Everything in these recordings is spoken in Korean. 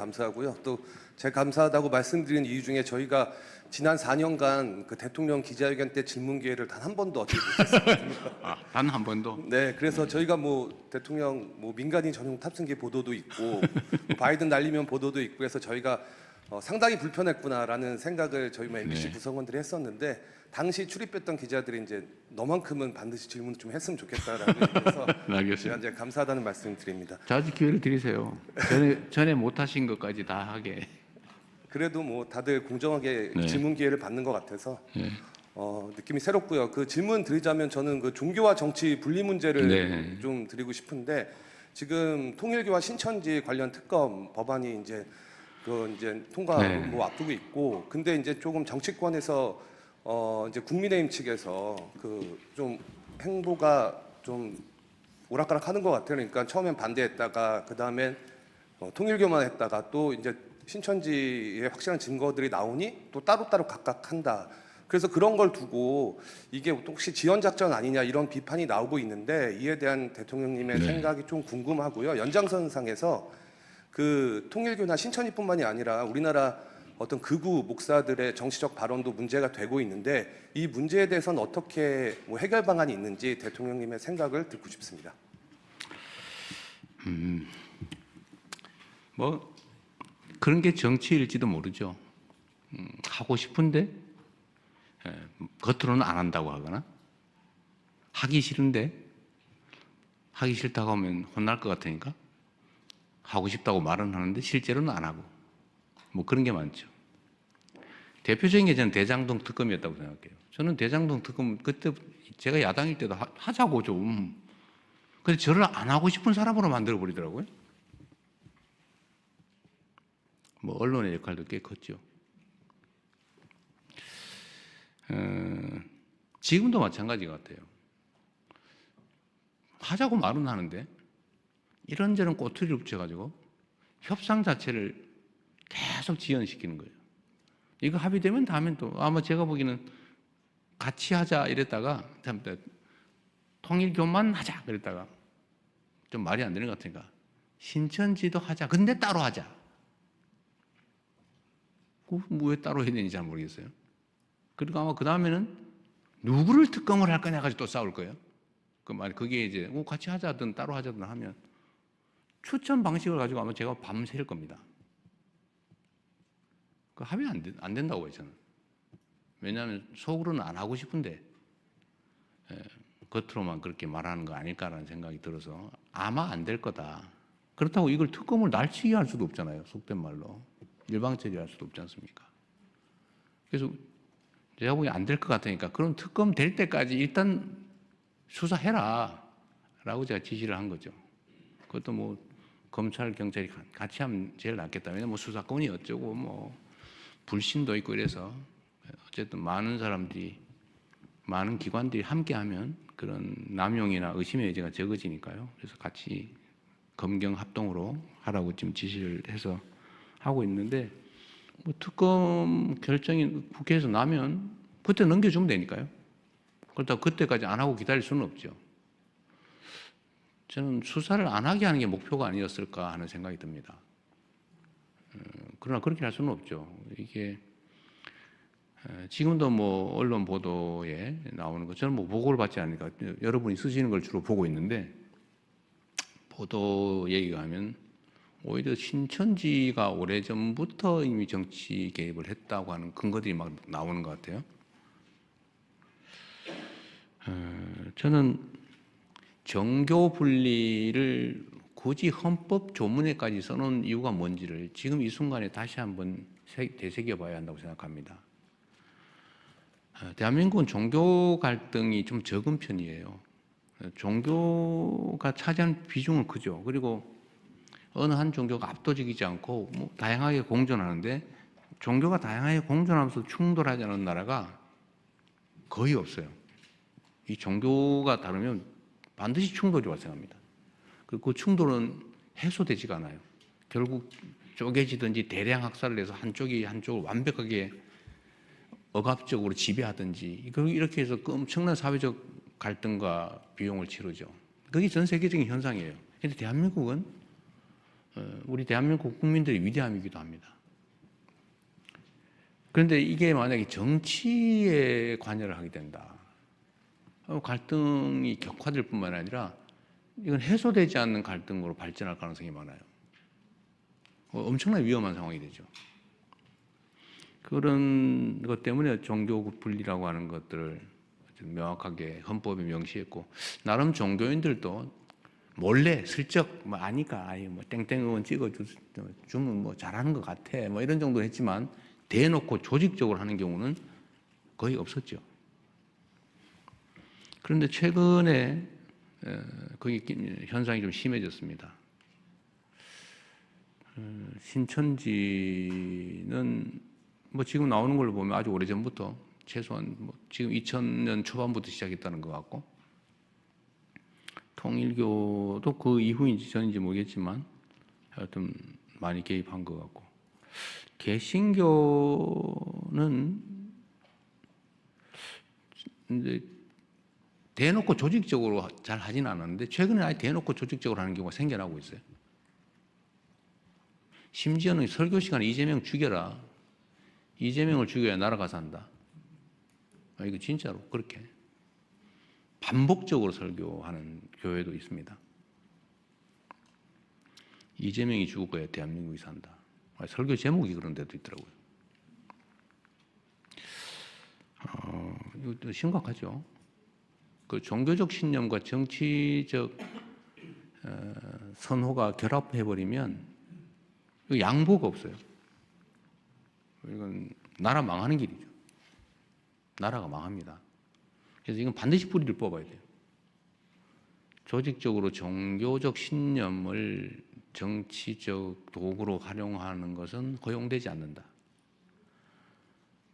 감사하고요. 또 제가 감사하다고 말씀드린 이유 중에 저희가 지난 4년간 그 대통령 기자회견 때 질문 기회를 단 한 번도 얻지 못했습니다. 단 한 번도? 네, 그래서 저희가 뭐 대통령 뭐 민간인 전용 탑승기 보도도 있고 뭐 바이든 날리면 보도도 있고 해서 저희가 상당히 불편했구나라는 생각을 저희 MBC 네. 구성원들이 했었는데 당시 출입했던 기자들이 이제 너만큼은 반드시 질문을 좀 했으면 좋겠다라고 얘기해서 알겠습니다. 제가 이제 감사하다는 말씀 드립니다. 자주 기회를 드리세요. 전에 못하신 것까지 다 하게. 그래도 뭐 다들 공정하게 네. 질문 기회를 받는 것 같아서 네. 느낌이 새롭고요. 그 질문 드리자면 저는 그 종교와 정치 분리 문제를 네. 좀 드리고 싶은데 지금 통일교와 신천지 관련 특검 법안이 이제 그 이제 통과 네. 뭐 앞두고 있고 근데 이제 조금 정치권에서 이제 국민의힘 측에서 그 좀 행보가 좀 오락가락하는 것 같아요. 그러니까 처음엔 반대했다가 그 다음엔 통일교만 했다가 또 이제 신천지의 확실한 증거들이 나오니 또 따로따로 각각 한다. 그래서 그런 걸 두고 이게 혹시 지연 작전 아니냐 이런 비판이 나오고 있는데 이에 대한 대통령님의 네. 생각이 좀 궁금하고요. 연장선상에서 그 통일교나 신천지뿐만이 아니라 우리나라 어떤 극우 목사들의 정치적 발언도 문제가 되고 있는데 이 문제에 대해서는 어떻게 뭐 해결 방안이 있는지 대통령님의 생각을 듣고 싶습니다. 뭐 그런 게 정치일지도 모르죠. 하고 싶은데 겉으로는 안 한다고 하거나 하기 싫은데 하기 싫다고 하면 혼날 것 같으니까 하고 싶다고 말은 하는데 실제로는 안 하고 뭐 그런 게 많죠. 대표적인 게 저는 대장동 특검이었다고 생각해요. 저는 대장동 특검 그때 제가 야당일 때도 하자고 좀. 근데 저를 안 하고 싶은 사람으로 만들어 버리더라고요. 뭐 언론의 역할도 꽤 컸죠. 지금도 마찬가지 같아요. 하자고 말은 하는데 이런저런 꼬투리를 붙여가지고 협상 자체를 계속 지연시키는 거예요. 이거 합의되면 다음엔 또 아마 제가 보기에는 같이 하자 이랬다가 통일교만 하자 그랬다가 좀 말이 안 되는 것 같으니까 신천지도 하자. 근데 따로 하자. 왜 따로 해야 되는지 잘 모르겠어요. 그리고 아마 그 다음에는 누구를 특검을 할 거냐 가지고 또 싸울 거예요. 그 말 그게 이제 같이 하자든 따로 하자든 하면 추천 방식을 가지고 아마 제가 밤샐 겁니다. 그 합의 안 된다고 해요, 저는. 왜냐하면 속으로는 안 하고 싶은데 겉으로만 그렇게 말하는 거 아닐까라는 생각이 들어서 아마 안 될 거다. 그렇다고 이걸 특검을 날치기 할 수도 없잖아요. 속된 말로. 일방처리할 수도 없지 않습니까? 그래서 제가 보기엔 안 될 것 같으니까 그럼 특검 될 때까지 일단 수사해라 라고 제가 지시를 한 거죠. 그것도 뭐 검찰, 경찰이 같이 하면 제일 낫겠다. 왜냐면 뭐 수사권이 어쩌고 뭐 불신도 있고 이래서 어쨌든 많은 사람들이 많은 기관들이 함께 하면 그런 남용이나 의심의 여지가 적어지니까요. 그래서 같이 검경 합동으로 하라고 지금 지시를 해서 하고 있는데 뭐 특검 결정이 국회에서 나면 그때 넘겨주면 되니까요. 그렇다고 그때까지 안 하고 기다릴 수는 없죠. 저는 수사를 안 하게 하는 게 목표가 아니었을까 하는 생각이 듭니다. 그러나 그렇게 할 수는 없죠. 이게 지금도 뭐 언론 보도에 나오는 거 저는 뭐 보고를 받지 않으니까 여러분이 쓰시는 걸 주로 보고 있는데 보도 얘기가 하면 오히려 신천지가 오래전부터 이미 정치 개입을 했다고 하는 근거들이 막 나오는 것 같아요. 저는 정교 분리를 굳이 헌법 조문에까지 써놓은 이유가 뭔지를 지금 이 순간에 다시 한번 되새겨봐야 한다고 생각합니다. 대한민국은 종교 갈등이 좀 적은 편이에요. 종교가 차지하는 비중은 크죠. 그리고 어느 한 종교가 압도적이지 않고 뭐 다양하게 공존하는데 종교가 다양하게 공존하면서 충돌하지 않은 나라가 거의 없어요. 이 종교가 다르면 반드시 충돌이 발생합니다. 그리고 그 충돌은 해소되지가 않아요. 결국 쪼개지든지 대량 학살을 해서 한쪽이 한쪽을 완벽하게 억압적으로 지배하든지 이렇게 해서 엄청난 사회적 갈등과 비용을 치르죠. 그게 전 세계적인 현상이에요. 그런데 대한민국은 우리 대한민국 국민들의 위대함이기도 합니다. 그런데 이게 만약에 정치에 관여를 하게 된다. 갈등이 격화될 뿐만 아니라 이건 해소되지 않는 갈등으로 발전할 가능성이 많아요. 엄청나게 위험한 상황이 되죠. 그런 것 때문에 종교 분리라고 하는 것들을 명확하게 헌법에 명시했고, 나름 종교인들도 몰래 슬쩍 뭐 아니까 아예 뭐 땡땡 의원 찍어주면 뭐 잘하는 것 같아 뭐 이런 정도 했지만 대놓고 조직적으로 하는 경우는 거의 없었죠. 그런데 최근에 거기 현상이 좀 심해졌습니다. 신천지는 뭐 지금 나오는 걸로 보면 아주 오래전부터 최소한 뭐 지금 2000년 초반부터 시작했다는 것 같고, 통일교도 그 이후인지 전인지 모르겠지만 하여튼 많이 개입한 것 같고, 개신교는 이제 대놓고 조직적으로 잘 하진 않았는데 최근에 아예 대놓고 조직적으로 하는 경우가 생겨나고 있어요. 심지어는 설교 시간에 이재명 죽여라. 이재명을 죽여야 나라가 산다. 이거 진짜로 그렇게 반복적으로 설교하는 교회도 있습니다. 이재명이 죽어야 대한민국이 산다. 설교 제목이 그런 데도 있더라고요. 이것도 심각하죠. 그 종교적 신념과 정치적 선호가 결합해버리면 양보가 없어요. 이건 나라 망하는 길이죠. 나라가 망합니다. 그래서 이건 반드시 뿌리를 뽑아야 돼요. 조직적으로 종교적 신념을 정치적 도구로 활용하는 것은 허용되지 않는다.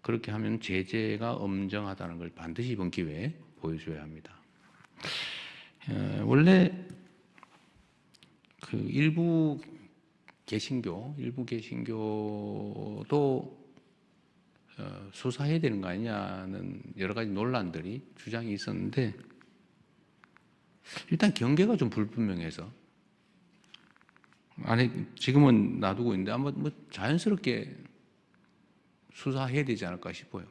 그렇게 하면 제재가 엄정하다는 걸 반드시 이번 기회에 보여줘야 합니다. 원래 그 일부 개신교도 수사해야 되는 거 아니냐는 여러 가지 논란들이 주장이 있었는데, 일단 경계가 좀 불분명해서 지금은 놔두고 있는데 아마 뭐 자연스럽게 수사해야 되지 않을까 싶어요.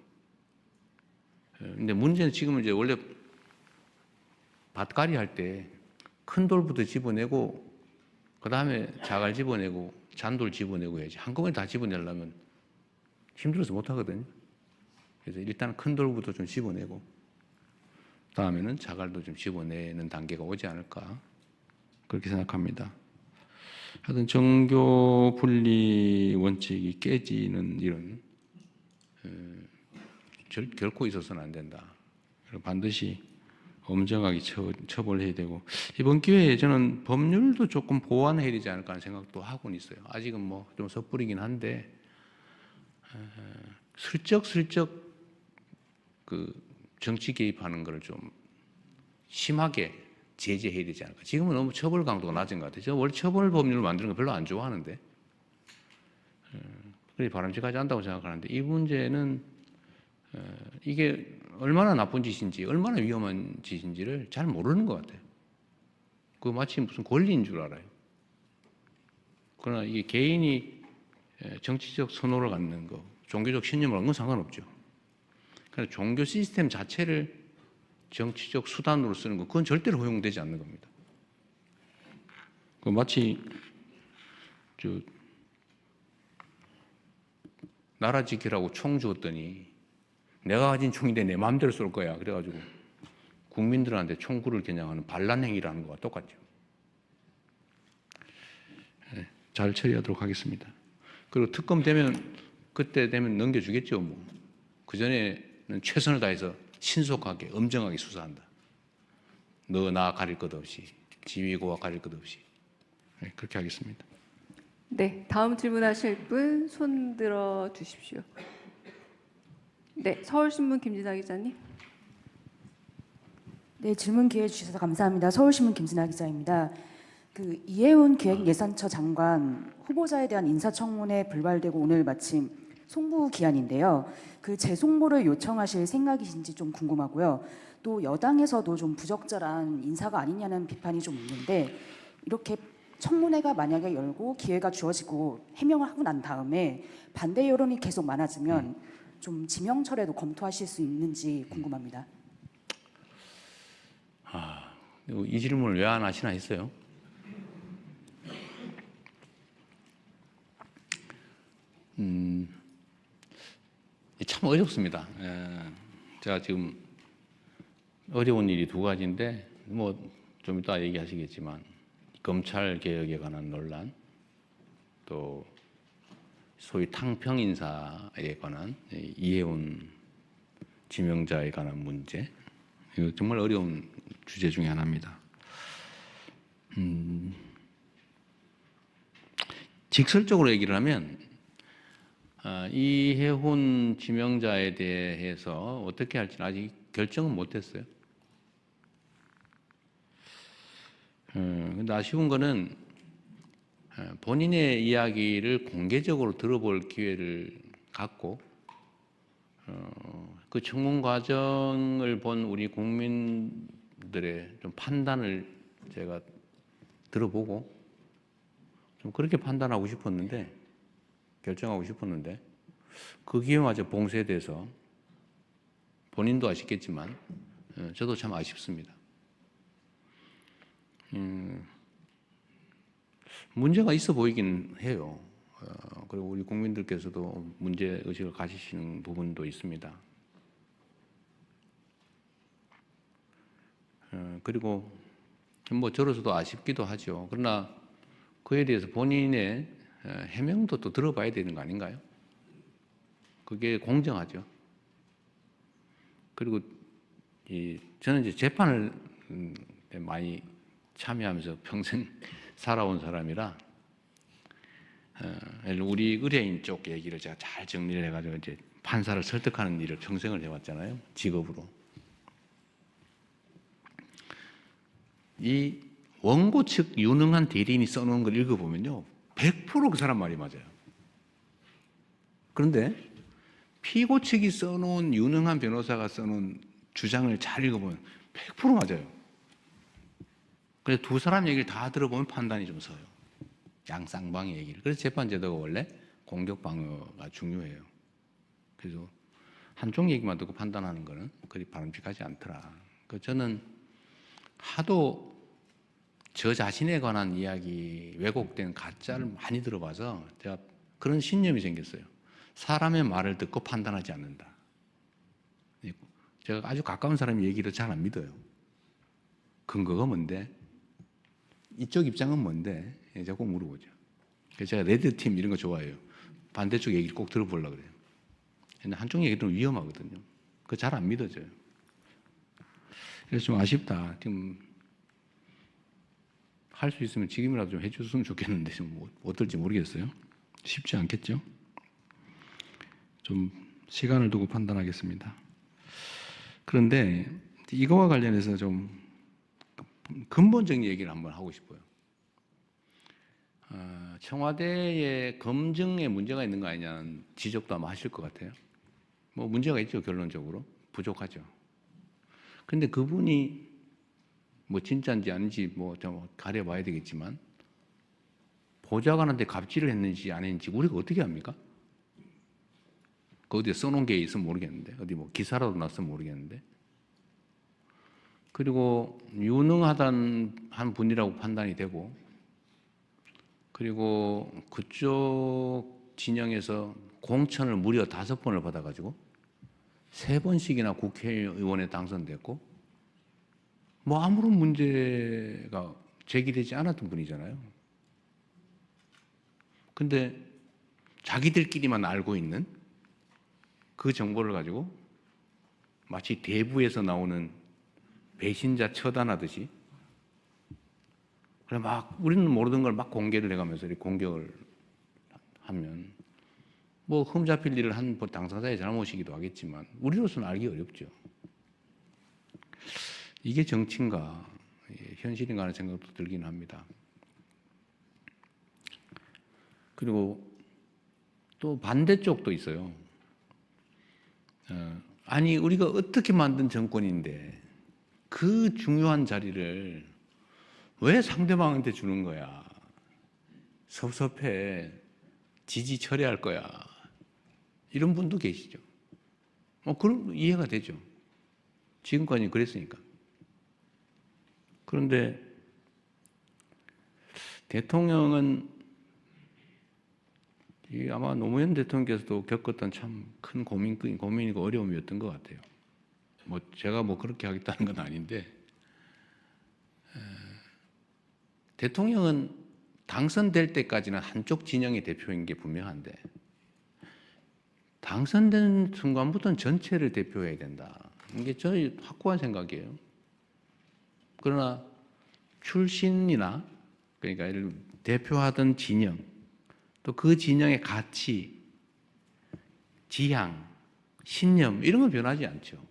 근데 문제는 지금은 이제 원래 밭갈이 할 때 큰 돌부터 집어내고 그 다음에 자갈 집어내고 잔돌 집어내고 해야지. 한꺼번에 다 집어내려면 힘들어서 못 하거든요. 그래서 일단 큰 돌부터 좀 집어내고 다음에는 자갈도 좀 집어내는 단계가 오지 않을까 그렇게 생각합니다. 하여튼 정교 분리 원칙이 깨지는 이런 결코 있어서는 안 된다. 반드시 엄정하게 처벌해야 되고, 이번 기회에 저는 법률도 조금 보완해야 되지 않을까 하는 생각도 하고는 있어요. 아직은 뭐 좀 섣부리긴 한데 슬쩍 그 정치 개입하는 걸 좀 심하게 제재해야 되지 않을까. 지금은 너무 처벌 강도가 낮은 것 같아요. 저 원래 처벌 법률을 만드는 거 별로 안 좋아하는데 그게 바람직하지 않다고 생각하는데, 이 문제는 이게 얼마나 나쁜 짓인지 얼마나 위험한 짓인지를 잘 모르는 것 같아요. 그 마치 무슨 권리인 줄 알아요. 그러나 이게 개인이 정치적 선호를 갖는 거, 종교적 신념을 갖는 건 상관없죠. 그러나 종교 시스템 자체를 정치적 수단으로 쓰는 거, 그건 절대로 허용되지 않는 겁니다. 그 마치 나라 지키라고 총 주었더니 내가 가진 총인데 내 마음대로 쏠 거야. 그래가지고 국민들한테 총구를 겨냥하는 반란 행위라는 거와 똑같죠. 네, 잘 처리하도록 하겠습니다. 그리고 특검 되면 그때 되면 넘겨주겠죠. 뭐. 그 전에는 최선을 다해서 신속하게 엄정하게 수사한다. 너 나 가릴 것 없이, 지위고와 가릴 것 없이. 네, 그렇게 하겠습니다. 네, 다음 질문하실 분 손 들어 주십시오. 네, 서울신문 김진아 기자님. 네, 질문 기회 주셔서 감사합니다. 서울신문 김진아 기자입니다. 그 이해운 기획예산처 장관 후보자에 대한 인사청문회 불발되고 오늘 마침 송부 기한인데요. 그 재송부를 요청하실 생각이신지 좀 궁금하고요. 또 여당에서도 좀 부적절한 인사가 아니냐는 비판이 좀 있는데, 이렇게 청문회가 만약에 열고 기회가 주어지고 해명을 하고 난 다음에 반대 여론이 계속 많아지면 좀 지명철회도 검토하실 수 있는지 궁금합니다. 이 질문을 왜 안 하시나 했어요. 참 어렵습니다. 제가 지금 어려운 일이 두 가지인데 뭐 좀 이따 얘기하시겠지만 검찰 개혁에 관한 논란, 또 소위 탕평 인사에 관한 이해운 지명자에 관한 문제, 이거 정말 어려운 주제 중에 하나입니다. 직설적으로 얘기를 하면 이해훈 지명자에 대해서 어떻게 할지는 아직 결정은 못했어요. 근데 아쉬운 거는 본인의 이야기를 공개적으로 들어볼 기회를 갖고 그 청문 과정을 본 우리 국민들의 좀 판단을 제가 들어보고 좀 그렇게 판단하고 싶었는데, 결정하고 싶었는데 그 기회마저 봉쇄돼서 본인도 아쉽겠지만 저도 참 아쉽습니다. 문제가 있어 보이긴 해요. 그리고 우리 국민들께서도 문제 의식을 가지시는 부분도 있습니다. 그리고 뭐 저로서도 아쉽기도 하죠. 그러나 그에 대해서 본인의 해명도 또 들어봐야 되는 거 아닌가요? 그게 공정하죠. 그리고 저는 이제 재판을 많이 참여하면서 평생 살아온 사람이라 우리 의뢰인 쪽 얘기를 제가 잘 정리를 해가지고 이제 판사를 설득하는 일을 평생을 해왔잖아요. 직업으로. 이 원고 측 유능한 대리인이 써놓은 걸 읽어보면요, 100% 그 사람 말이 맞아요. 그런데 피고 측이 써놓은 유능한 변호사가 써놓은 주장을 잘 읽어보면 100% 맞아요. 그래서 두 사람 얘기를 다 들어보면 판단이 좀 서요. 양쌍방의 얘기를. 그래서 재판제도가 원래 공격 방어가 중요해요. 그래서 한쪽 얘기만 듣고 판단하는 거는 그리 바람직하지 않더라. 저는 하도 저 자신에 관한 이야기, 왜곡된 가짜를 많이 들어봐서 제가 그런 신념이 생겼어요. 사람의 말을 듣고 판단하지 않는다. 제가 아주 가까운 사람 얘기를 잘 안 믿어요. 근거가 뭔데? 이쪽 입장은 뭔데? 제가 꼭 물어보죠. 그래서 제가 레드팀 이런 거 좋아해요. 반대쪽 얘기를 꼭 들어보려고 그래요. 근데 한쪽 얘기는 위험하거든요. 그거 잘 안 믿어져요. 그래서 좀 아쉽다. 지금 할 수 있으면 지금이라도 좀 해줬으면 좋겠는데 좀 어떨지 모르겠어요. 쉽지 않겠죠? 좀 시간을 두고 판단하겠습니다. 그런데 이거와 관련해서 좀 근본적인 얘기를 한번 하고 싶어요. 청와대의 검증에 문제가 있는 거 아니냐는 지적도 아마 하실 것 같아요. 뭐 문제가 있죠, 결론적으로. 부족하죠. 근데 그분이 뭐 진짜인지 아닌지 뭐 좀 가려봐야 되겠지만 보좌관한테 갑질을 했는지 안 했는지 우리가 어떻게 합니까? 그 어디에 써놓은 게 있으면 모르겠는데, 어디 뭐 기사라도 났으면 모르겠는데. 그리고 유능하다는 한 분이라고 판단이 되고, 그리고 그쪽 진영에서 공천을 무려 5번을 받아가지고 3번씩이나 국회의원에 당선됐고, 뭐 아무런 문제가 제기되지 않았던 분이잖아요. 근데 자기들끼리만 알고 있는 그 정보를 가지고 마치 대부에서 나오는 배신자 처단하듯이, 그래 막 우리는 모르던 걸 막 공개를 해가면서 이렇게 공격을 하면 뭐 흠잡힐 일을 한 당사자의 잘못이기도 하겠지만 우리로서는 알기 어렵죠. 이게 정치인가 현실인가 하는 생각도 들긴 합니다. 그리고 또 반대쪽도 있어요. 아니 우리가 어떻게 만든 정권인데 그 중요한 자리를 왜 상대방한테 주는 거야? 섭섭해. 지지 처리할 거야. 이런 분도 계시죠. 그럼 이해가 되죠. 지금까지 그랬으니까. 그런데 대통령은 아마 노무현 대통령께서도 겪었던 참 큰 고민이고 어려움이었던 것 같아요. 제가 그렇게 하겠다는 건 아닌데, 대통령은 당선될 때까지는 한쪽 진영의 대표인 게 분명한데, 당선된 순간부터는 전체를 대표해야 된다. 이게 저희 확고한 생각이에요. 그러나 출신이나, 그러니까 대표하던 진영, 또 그 진영의 가치, 지향, 신념 이런 건 변하지 않죠.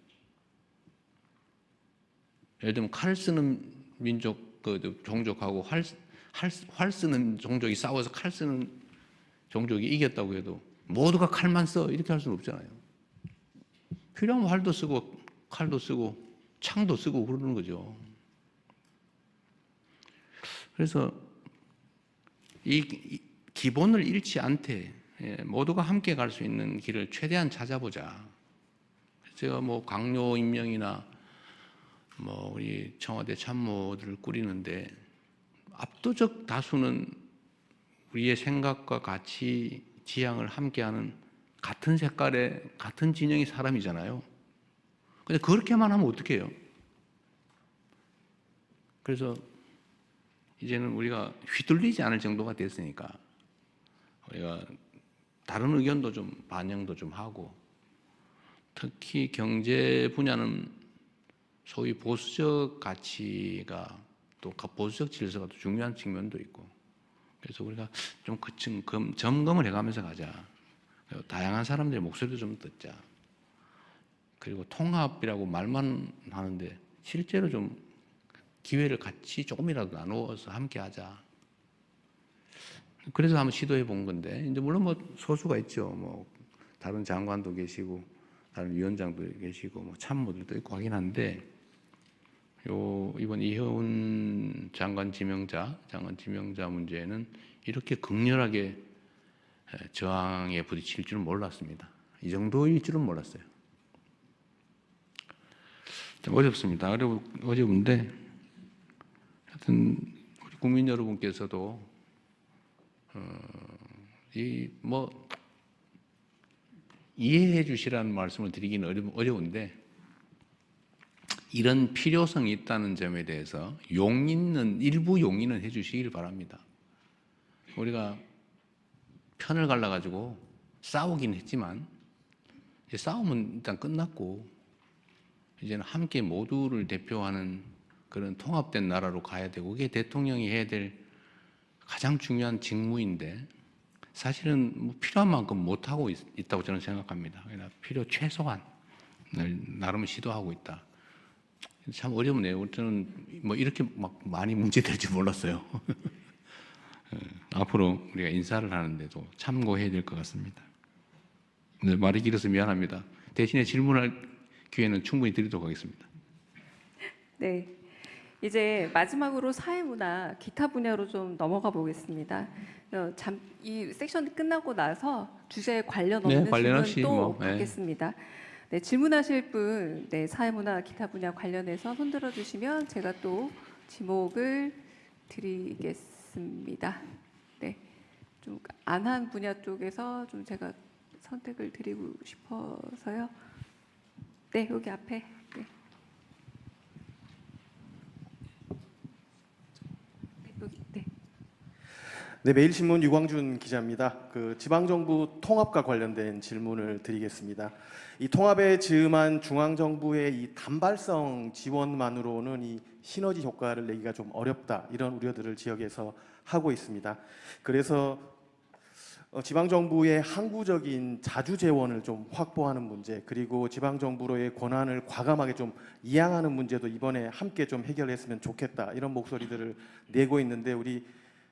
예를 들면 칼 쓰는 민족, 종족하고 활 쓰는 종족이 싸워서 칼 쓰는 종족이 이겼다고 해도 모두가 칼만 써 이렇게 할 수는 없잖아요. 필요하면 활도 쓰고 칼도 쓰고 창도 쓰고 그러는 거죠. 그래서 이 기본을 잃지 않되 모두가 함께 갈 수 있는 길을 최대한 찾아보자. 제가 강요 임명이나 우리 청와대 참모들을 꾸리는데 압도적 다수는 우리의 생각과 가치, 지향을 함께하는 같은 색깔의 같은 진영의 사람이잖아요. 근데 그렇게만 하면 어떡해요? 그래서 이제는 우리가 휘둘리지 않을 정도가 됐으니까 우리가 다른 의견도 좀 반영도 좀 하고, 특히 경제 분야는 소위 보수적 가치가 또 보수적 질서가 또 중요한 측면도 있고, 그래서 우리가 좀 점검을 해가면서 가자. 다양한 사람들의 목소리도 좀 듣자. 그리고 통합이라고 말만 하는데 실제로 좀 기회를 같이 조금이라도 나누어서 함께 하자. 그래서 한번 시도해 본 건데, 이제 물론 소수가 있죠. 다른 장관도 계시고, 다른 위원장도 계시고, 참모들도 있고 하긴 한데, 이번 이혜훈 장관 지명자 문제는 이렇게 극렬하게 저항에 부딪힐 줄은 몰랐습니다. 이 정도일 줄은 몰랐어요. 좀 어렵습니다. 어려운데, 하여튼, 우리 국민 여러분께서도, 이해해 주시라는 말씀을 드리기는 어려운데, 이런 필요성이 있다는 점에 대해서 일부 용인은 해 주시길 바랍니다. 우리가 편을 갈라가지고 싸우긴 했지만, 이제 싸움은 일단 끝났고, 이제는 함께 모두를 대표하는 그런 통합된 나라로 가야 되고, 그게 대통령이 해야 될 가장 중요한 직무인데, 사실은 필요한 만큼 못하고 있다고 저는 생각합니다. 그러나 필요 최소한을 나름 시도하고 있다. 참 어렵네요. 저는 이렇게 많이 문제될 줄 몰랐어요. 앞으로 우리가 인사를 하는데도 참고해야 될 것 같습니다. 네, 말이 길어서 미안합니다. 대신에 질문할 기회는 충분히 드리도록 하겠습니다. 네. 이제 마지막으로 사회문화 기타 분야로 좀 넘어가 보겠습니다. 이 섹션이 끝나고 나서 주제에 관련 없는 관련 질문 또 없이 받겠습니다. 네, 질문하실 분, 사회문화 기타 분야 관련해서 손들어 주시면 제가 또 지목을 드리겠습니다. 네, 좀 안 한 분야 쪽에서 좀 제가 선택을 드리고 싶어서요. 네, 여기 앞에. 네. 네, 매일신문 유광준 기자입니다. 지방정부 통합과 관련된 질문을 드리겠습니다. 이 통합에 즈음한 중앙정부의 이 단발성 지원만으로는 이 시너지 효과를 내기가 좀 어렵다, 이런 우려들을 지역에서 하고 있습니다. 그래서 지방정부의 항구적인 자주 재원을 좀 확보하는 문제, 그리고 지방정부로의 권한을 과감하게 좀 이양하는 문제도 이번에 함께 좀 해결했으면 좋겠다, 이런 목소리들을 내고 있는데, 우리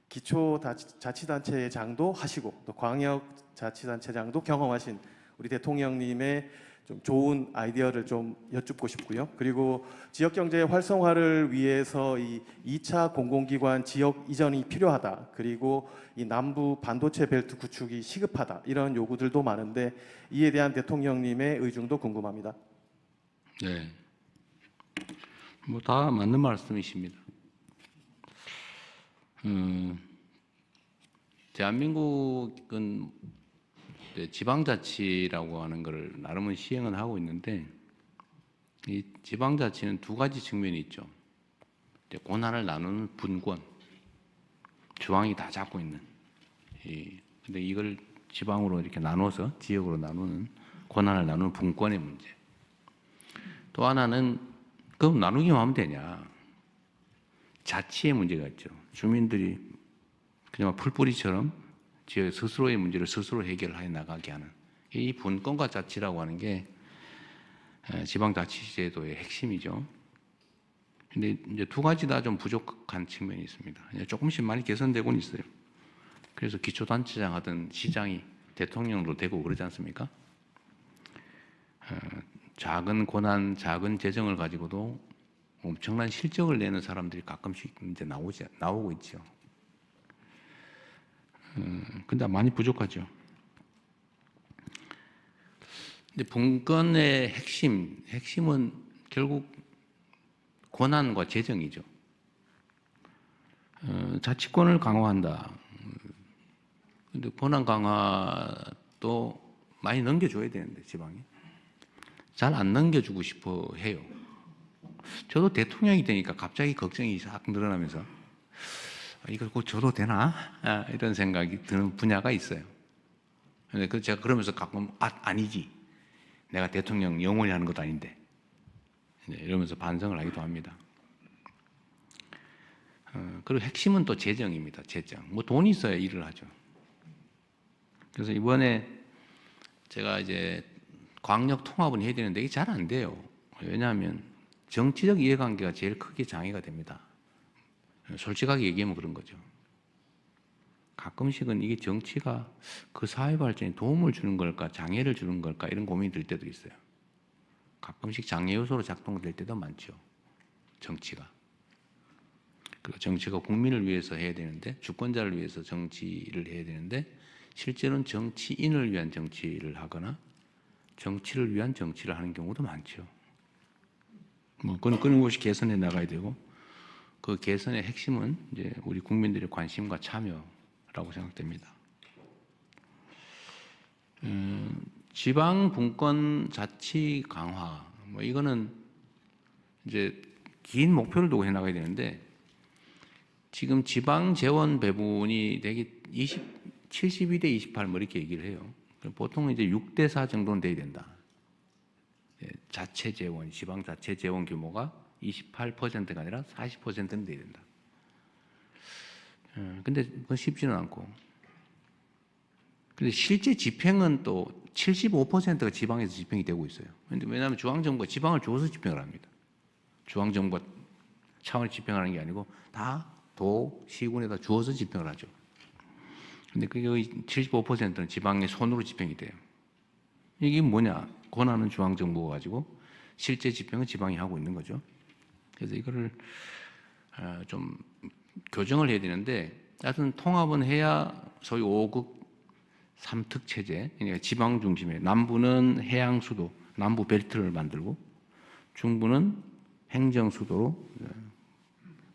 기초자치단체장도 하시고 또 광역자치단체장도 경험하신 우리 대통령님의 좀 좋은 아이디어를 좀 여쭙고 싶고요. 그리고 지역 경제 활성화를 위해서 이 2차 공공기관 지역 이전이 필요하다. 그리고 이 남부 반도체 벨트 구축이 시급하다. 이런 요구들도 많은데 이에 대한 대통령님의 의중도 궁금합니다. 네. 뭐 다 맞는 말씀이십니다. 대한민국은 이제 지방자치라고 하는 것을 나름은 시행은 하고 있는데 이 지방자치는 두 가지 측면이 있죠. 이제 권한을 나누는 분권, 중앙이 다 잡고 있는. 근데 이걸 지방으로 이렇게 나눠서 지역으로 나누는 권한을 나누는 분권의 문제. 또 하나는 그럼 나누기만 하면 되냐? 자치의 문제가 있죠. 주민들이 그냥 풀뿌리처럼 지역 스스로의 문제를 스스로 해결해 나가게 하는 이 분권과 자치라고 하는 게 지방자치제도의 핵심이죠. 근데 이제 두 가지 다 좀 부족한 측면이 있습니다. 이제 조금씩 많이 개선되고는 있어요. 그래서 기초단체장 하던 시장이 대통령으로 되고 그러지 않습니까? 작은 권한, 작은 재정을 가지고도 엄청난 실적을 내는 사람들이 가끔씩 이제 나오고 있죠. 근데 많이 부족하죠. 근데 분권의 핵심은 결국 권한과 재정이죠. 자치권을 강화한다. 근데 권한 강화도 많이 넘겨줘야 되는데 지방이 잘 안 넘겨주고 싶어 해요. 저도 대통령이 되니까 갑자기 걱정이 싹 늘어나면서 이걸 꼭 줘도 되나? 이런 생각이 드는 분야가 있어요. 근데 제가 그러면서 가끔 아니지. 내가 대통령 영원히 하는 것도 아닌데. 이러면서 반성을 하기도 합니다. 그리고 핵심은 또 재정입니다. 재정. 뭐 돈이 있어야 일을 하죠. 그래서 이번에 제가 이제 광역 통합은 해야 되는데 이게 잘 안 돼요. 왜냐하면 정치적 이해관계가 제일 크게 장애가 됩니다. 솔직하게 얘기하면 그런 거죠. 가끔씩은 이게 정치가 그 사회 발전에 도움을 주는 걸까, 장애를 주는 걸까 이런 고민이 들 때도 있어요. 가끔씩 장애 요소로 작동될 때도 많죠. 정치가. 그리고 정치가 국민을 위해서 해야 되는데, 주권자를 위해서 정치를 해야 되는데, 실제로는 정치인을 위한 정치를 하거나 정치를 위한 정치를 하는 경우도 많죠. 뭐 끊임없이 개선해 나가야 되고, 그 개선의 핵심은 이제 우리 국민들의 관심과 참여라고 생각됩니다. 지방 분권 자치 강화, 뭐 이거는 이제 긴 목표를 두고 해 나가야 되는데, 지금 지방 재원 배분이 되게 72대 28 뭐 이렇게 얘기를 해요. 보통 이제 6대 4 정도는 돼야 된다. 자체 재원, 지방 자체 재원 규모가 28%가 아니라 40%는 돼야 된다. 근데 그건 쉽지는 않고. 근데 실제 집행은 또 75%가 지방에서 집행이 되고 있어요. 근데 왜냐하면 중앙정부가 지방을 줘서 집행을 합니다. 중앙정부가 차원이 집행하는 게 아니고 다 도, 시군에다 주어서 집행을 하죠. 근데 그게 75%는 지방의 손으로 집행이 돼요. 이게 뭐냐? 권한은 중앙정부가 가지고 실제 집행은 지방이 하고 있는 거죠. 그래서 이거를 좀 교정을 해야 되는데, 하여튼 통합은 해야 소위 5극 3특 체제, 그러니까 지방 중심에 남부는 해양 수도, 남부 벨트를 만들고, 중부는 행정 수도로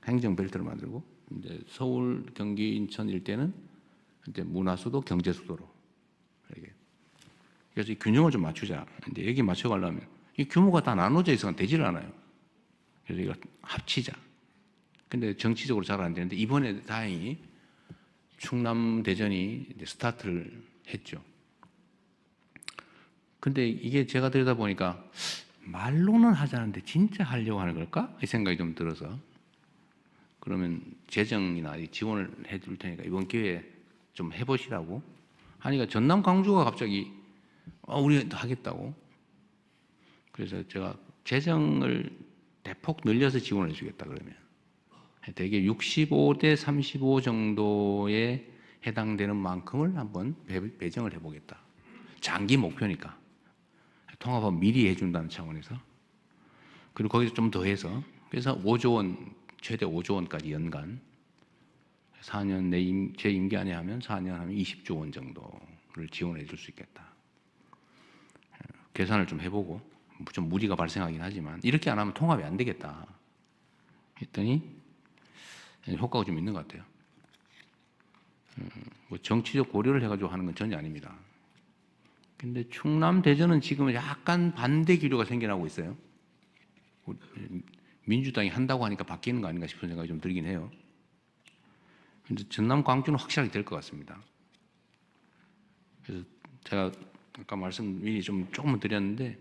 행정 벨트를 만들고, 이제 서울, 경기, 인천 일대는 이제 문화 수도, 경제 수도로 이렇게. 그래서 이 균형을 좀 맞추자. 이제 여기 맞춰가려면 이 규모가 다 나눠져 있어서 되질 않아요. 그래서 이걸 합치자. 근데 정치적으로 잘 안 되는데 이번에 다행히 충남 대전이 이제 스타트를 했죠. 근데 이게 제가 들여다 보니까 말로는 하자는데 진짜 하려고 하는 걸까? 이 생각이 좀 들어서, 그러면 재정이나 지원을 해줄 테니까 이번 기회에 좀 해보시라고 하니까 전남 광주가 갑자기 우리 하겠다고. 그래서 제가 재정을 대폭 늘려서 지원을 해주겠다 그러면 대개 65대 35 정도에 해당되는 만큼을 한번 배정을 해보겠다. 장기 목표니까. 통합은 미리 해준다는 차원에서. 그리고 거기서 좀 더해서 그래서 5조 원, 최대 5조 원까지 연간 4년 제 임기 안에 하면 4년 하면 20조 원 정도를 지원해 줄 수 있겠다. 계산을 좀 해보고 좀 무리가 발생하긴 하지만 이렇게 안 하면 통합이 안 되겠다 했더니 효과가 좀 있는 것 같아요. 뭐 정치적 고려를 해가지고 하는 건 전혀 아닙니다. 근데 충남 대전은 지금 약간 반대 기류가 생겨나고 있어요. 민주당이 한다고 하니까 바뀌는 거 아닌가 싶은 생각이 좀 들긴 해요. 근데 전남 광주는 확실하게 될 것 같습니다. 그래서 제가 아까 말씀 미리 좀 조금은 드렸는데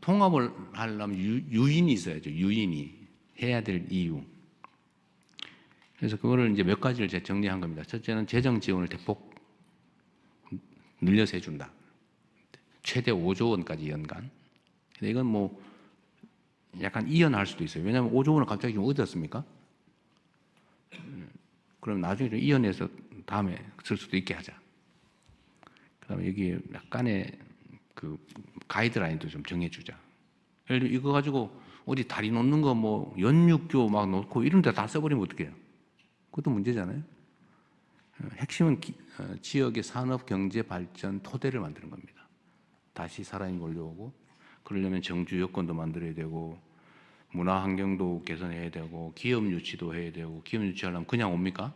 통합을 하려면 유인이 있어야죠. 유인이 해야 될 이유. 그래서 그거를 이제 몇 가지를 제가 정리한 겁니다. 첫째는 재정 지원을 대폭 늘려서 해준다. 최대 5조 원까지 연간. 근데 이건 뭐 약간 이연할 수도 있어요. 왜냐하면 5조 원을 갑자기 좀 어디다 그럼 나중에 좀 이연해서 다음에 쓸 수도 있게 하자. 그다음에 여기 약간의 그 가이드라인도 좀 정해주자. 예를 들어 이거 가지고 어디 다리 놓는 거 뭐 연육교 막 놓고 이런 데 다 써버리면 어떡해요? 그것도 문제잖아요. 핵심은 지역의 산업, 경제 발전 토대를 만드는 겁니다. 다시 사람이 몰려오고 그러려면 정주 여건도 만들어야 되고 문화 환경도 개선해야 되고 기업 유치도 해야 되고 기업 유치하려면 그냥 옵니까?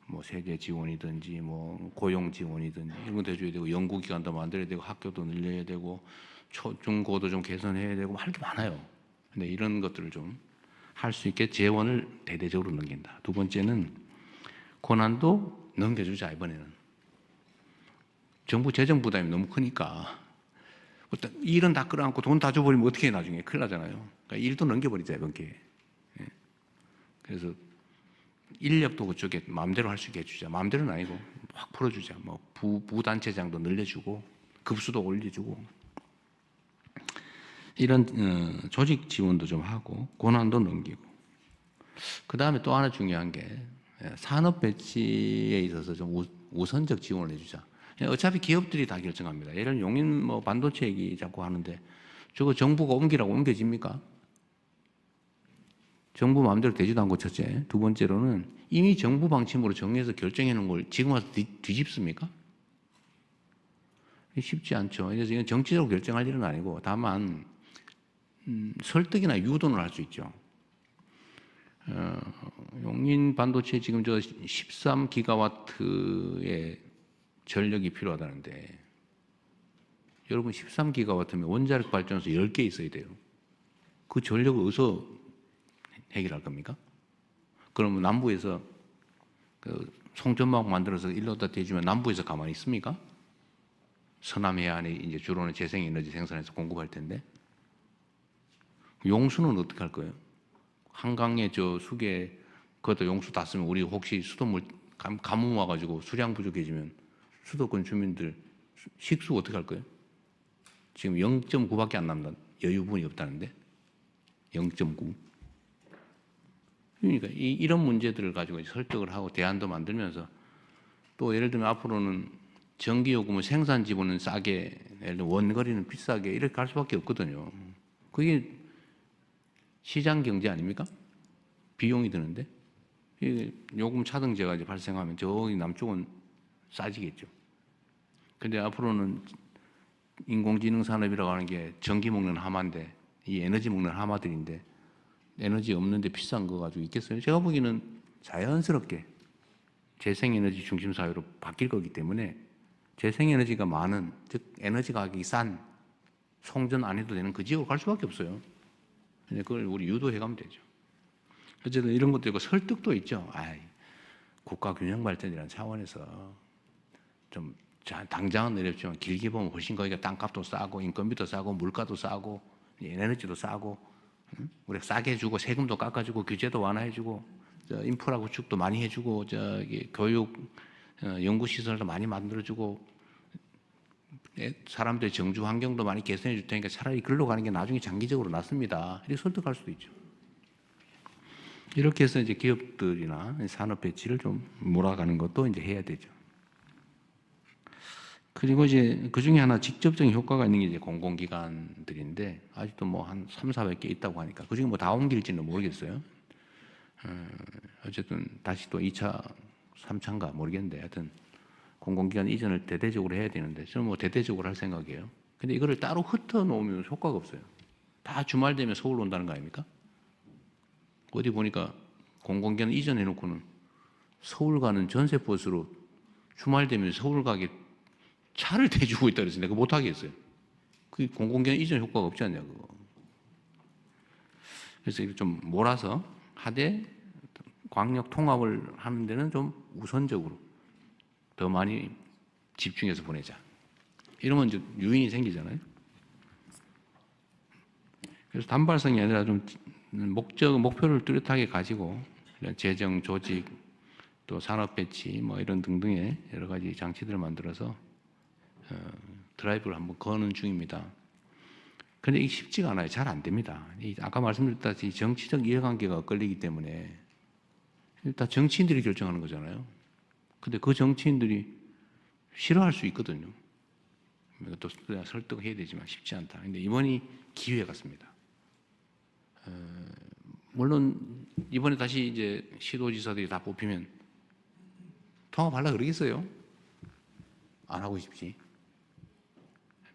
뭐 세제 지원이든지 뭐 고용 지원이든지 이런 것도 해줘야 되고 연구기관도 만들어야 되고 학교도 늘려야 되고 초중고도 좀 개선해야 되고 할 게 많아요. 근데 이런 것들을 좀 할 수 있게 재원을 대대적으로 넘긴다. 두 번째는 권한도 넘겨주자. 이번에는 정부 재정 부담이 너무 크니까 일은 다 끌어안고 돈 다 줘버리면 어떻게 해 나중에 큰일 나잖아요. 그러니까 일도 넘겨버리자 이번 기회에. 그래서 인력도 그쪽에 마음대로 할 수 있게 해주자. 마음대로는 아니고 확 풀어주자. 뭐 부단체장도 늘려주고 급수도 올려주고 이런 조직 지원도 좀 하고 권한도 넘기고 그 다음에 또 하나 중요한 게 산업 배치에 있어서 좀 우선적 지원을 해주자. 어차피 기업들이 다 결정합니다. 예를 들면 용인 뭐 반도체 얘기 자꾸 하는데 저거 정부가 옮기라고 옮겨집니까? 정부 마음대로 되지도 않고 첫째. 두 번째로는 이미 정부 방침으로 정해서 결정해 놓은 걸 지금 와서 뒤집습니까? 쉽지 않죠. 그래서 이건 정치적으로 결정할 일은 아니고 다만 설득이나 유도는 할 수 있죠. 용인 반도체 지금 저 13기가와트의 전력이 필요하다는데 여러분 13기가와트면 원자력 발전소 10개 있어야 돼요. 그 전력을 어디서 해결할 겁니까? 그러면 남부에서 그 송전망 만들어서 일로다 대주면 남부에서 가만히 있습니까? 서남 해안에 이제 주로는 재생에너지 생산해서 공급할 텐데 용수는 어떻게 할 거예요? 한강에 저 수계 그것도 용수 다 쓰면 우리 혹시 수돗물 가뭄 와가지고 수량 부족해지면 수도권 주민들 식수 어떻게 할 거예요? 지금 0.9밖에 안 남는 여유분이 없다는데 0.9. 그러니까 이런 문제들을 가지고 설득을 하고 대안도 만들면서 또 예를 들면 앞으로는 전기요금은 생산 지분은 싸게, 예를 들면 원거리는 비싸게 이렇게 갈 수밖에 없거든요. 그게 시장 경제 아닙니까? 비용이 드는데 요금 차등제가 이제 발생하면 저기 남쪽은 싸지겠죠. 근데 앞으로는 인공지능 산업이라고 하는 게 전기 먹는 하마인데 이 에너지 먹는 하마들인데 에너지 없는데 비싼 거 가지고 있겠어요? 제가 보기에는 자연스럽게 재생에너지 중심 사회로 바뀔 거기 때문에 재생에너지가 많은 즉 에너지 가격이 싼 송전 안 해도 되는 그 지역으로 갈 수밖에 없어요. 근데 그걸 우리 유도해 가면 되죠. 어쨌든 이런 것도 있고 설득도 있죠. 국가 균형 발전이라는 차원에서 좀 당장은 어렵지만 길게 보면 훨씬 거기가 땅값도 싸고 인건비도 싸고 물가도 싸고 에너지도 싸고 우리가 싸게 해주고 세금도 깎아주고 규제도 완화해주고 인프라 구축도 많이 해주고 저기 교육 연구시설도 많이 만들어주고 사람들의 정주 환경도 많이 개선해 줄 테니까 차라리 글로 가는 게 나중에 장기적으로 낫습니다. 이렇게 설득할 수도 있죠. 이렇게 해서 이제 기업들이나 산업 배치를 좀 몰아가는 것도 이제 해야 되죠. 그리고 이제 그 중에 하나 직접적인 효과가 있는 게 이제 공공기관들인데 아직도 뭐 한 3, 400개 있다고 하니까 그 중에 뭐 다 옮길지는 모르겠어요. 어쨌든 다시 또 2차, 3차인가 모르겠는데 하여튼 공공기관 이전을 대대적으로 해야 되는데 저는 뭐 대대적으로 할 생각이에요. 근데 이거를 따로 흩어놓으면 효과가 없어요. 다 주말 되면 서울 온다는 거 아닙니까? 어디 보니까 공공기관 이전해놓고는 서울 가는 전세버스로 주말 되면 서울 가게 차를 대주고 있다 그래서 내가 못하겠어요. 그 공공기관 이전 효과가 없지 않냐 그거. 그래서 이거 좀 몰아서 하되 광역 통합을 하는 데는 좀 우선적으로 더 많이 집중해서 보내자. 이러면 이제 유인이 생기잖아요. 그래서 단발성이 아니라 좀 목표를 뚜렷하게 가지고 재정, 조직, 또 산업 배치 뭐 이런 등등의 여러 가지 장치들을 만들어서 드라이브를 한번 거는 중입니다. 근데 이게 쉽지가 않아요. 잘 안 됩니다. 아까 말씀드렸다시피 정치적 이해관계가 엇갈리기 때문에 다 정치인들이 결정하는 거잖아요. 근데 그 정치인들이 싫어할 수 있거든요. 또 설득해야 되지만 쉽지 않다. 근데 이번이 기회 같습니다. 물론 이번에 다시 이제 시도지사들이 다 뽑히면 통합하려고 그러겠어요? 안 하고 싶지.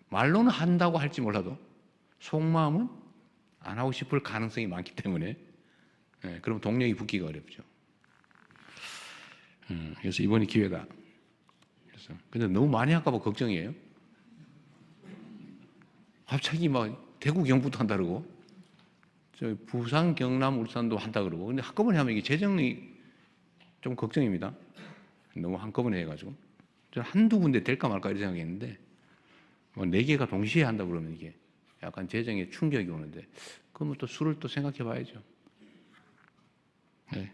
말로는 한다고 할지 몰라도 속마음은 안 하고 싶을 가능성이 많기 때문에 그럼 동력이 붙기가 어렵죠. 그래서 이번이 기회다. 그래서 근데 너무 많이 할까 봐 걱정이에요. 갑자기 막 대구 경북도 한다 그러고 저 부산 경남 울산도 한다 그러고 근데 한꺼번에 하면 이게 재정이 좀 걱정입니다. 너무 한꺼번에 해가지고 저는 한두 군데 될까 말까 이런 생각했는데 뭐 4개가 동시에 한다 그러면 이게 약간 재정에 충격이 오는데 그러면 또 수를 또 생각해 봐야죠. 네.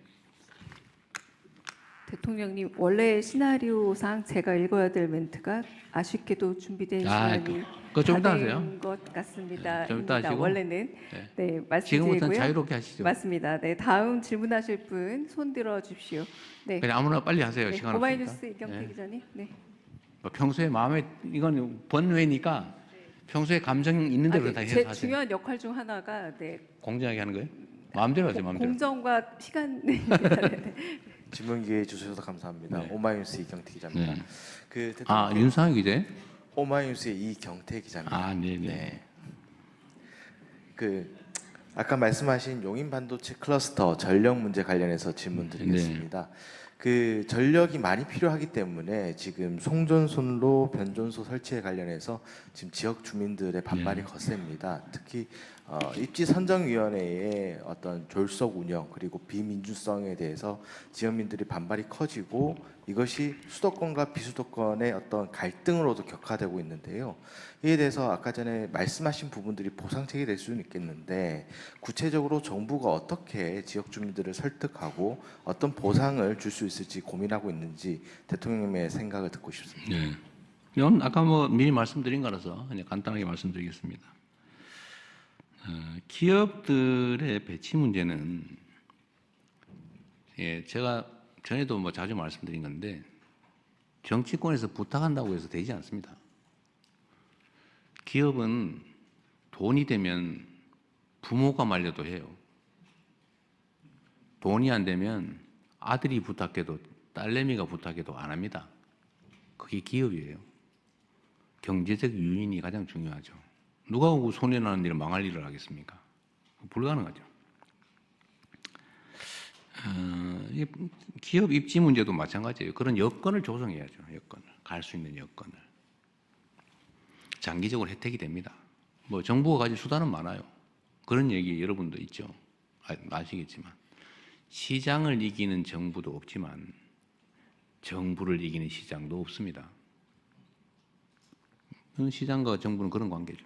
대통령님 원래 시나리오상 제가 읽어야 될 멘트가 아쉽게도 준비된 시간이 그거 좀 이따 다 하세요. 된 것 같습니다. 좀 이따 하시고. 원래는 네 지금부터는 말씀드리고요. 자유롭게 하시죠. 맞습니다. 네 다음 질문하실 분 손 들어 주십시오. 네. 그냥 아무나 빨리 하세요. 네, 시간 없으니까. 오마이뉴스 이경태 네. 기자님. 네. 뭐 평소에 마음에 이건 번외니까 평소에 감정 있는 대로 다 해서 제 하세요. 중요한 역할 중 하나가 네, 공정하게 하는 거예요? 마음대로 하세요. 마음대로. 공정과 시간 질문 기회 주셔서 감사합니다. 네. 오마이뉴스 이경태 기자입니다. 네. 그 아 대통령 윤상혁 기자. 오마이뉴스의 이경태 기자입니다. 아 네네. 네. 그 아까 말씀하신 용인 반도체 클러스터 전력 문제 관련해서 질문드리겠습니다. 그 전력이 많이 필요하기 때문에 지금 송전선로 변전소 설치에 관련해서 지금 지역 주민들의 반발이 거셉니다. 특히 입지선정위원회의 어떤 졸속 운영 그리고 비민주성에 대해서 지역민들이 반발이 커지고 이것이 수도권과 비수도권의 어떤 갈등으로도 격화되고 있는데요. 이에 대해서 아까 전에 말씀하신 부분들이 보상책이 될 수는 있겠는데 구체적으로 정부가 어떻게 지역 주민들을 설득하고 어떤 보상을 줄 수 있을지 고민하고 있는지 대통령님의 생각을 듣고 싶습니다. 네. 이건 아까 뭐 미리 말씀드린 거라서 그냥 간단하게 말씀드리겠습니다. 기업들의 배치 문제는 제가 전에도 뭐 자주 말씀드린 건데 정치권에서 부탁한다고 해서 되지 않습니다. 기업은 돈이 되면 부모가 말려도 해요. 돈이 안 되면 아들이 부탁해도 딸내미가 부탁해도 안 합니다. 그게 기업이에요. 경제적 유인이 가장 중요하죠. 누가 오고 손해나는 일을 망할 일을 하겠습니까? 불가능하죠. 기업 입지 문제도 마찬가지예요. 그런 여건을 조성해야죠. 여건을 갈 수 있는 여건을 장기적으로 혜택이 됩니다. 뭐 정부가 가질 수단은 많아요. 그런 얘기 여러분도 있죠. 아시겠지만 시장을 이기는 정부도 없지만 정부를 이기는 시장도 없습니다. 시장과 정부는 그런 관계죠.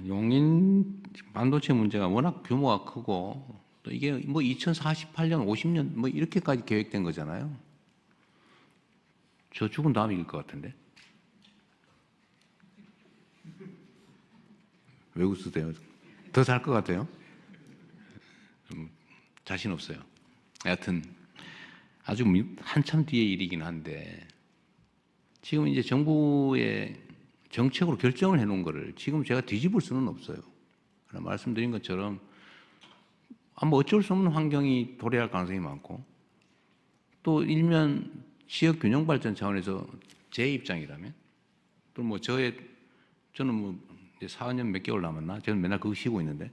용인 반도체 문제가 워낙 규모가 크고 또 이게 뭐 2048년, 50년 뭐 이렇게까지 계획된 거잖아요. 저 죽은 다음에 이길 것 같은데. 왜 웃으세요? 더 살 것 같아요? 자신 없어요. 하여튼 아주 한참 뒤의 일이긴 한데 지금 이제 정부의 정책으로 결정을 해놓은 거를 지금 제가 뒤집을 수는 없어요. 그러나 말씀드린 것처럼 뭐 어쩔 수 없는 환경이 도래할 가능성이 많고 또 일면 지역 균형 발전 차원에서 제 입장이라면 또 뭐 저는 뭐 이제 4년 몇 개월 남았나? 저는 맨날 그거 쉬고 있는데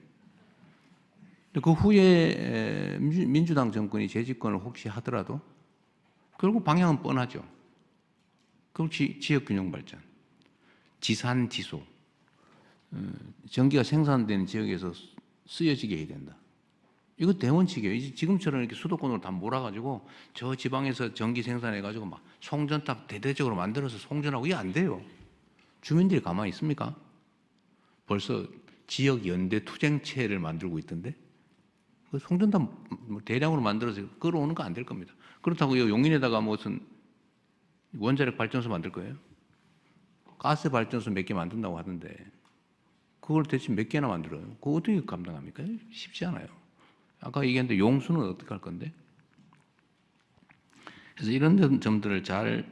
그 후에 민주당 정권이 재집권을 혹시 하더라도 결국 방향은 뻔하죠. 그럼 지역 균형 발전, 지산 지소, 전기가 생산되는 지역에서 쓰여지게 해야 된다. 이거 대원칙이에요. 이제 지금처럼 이렇게 수도권으로 다 몰아가지고 저 지방에서 전기 생산해가지고 막 송전탑 대대적으로 만들어서 송전하고 이게 안 돼요. 주민들이 가만히 있습니까? 벌써 지역 연대 투쟁체를 만들고 있던데 그 송전탑 대량으로 만들어서 끌어오는 거 안 될 겁니다. 그렇다고 용인에다가 무슨 원자력 발전소 만들 거예요? 가스 발전소 몇 개 만든다고 하던데 그걸 대체 몇 개나 만들어요? 그거 어떻게 감당합니까? 쉽지 않아요. 아까 얘기했는데 용수는 어떻게 할 건데? 그래서 이런 점들을 잘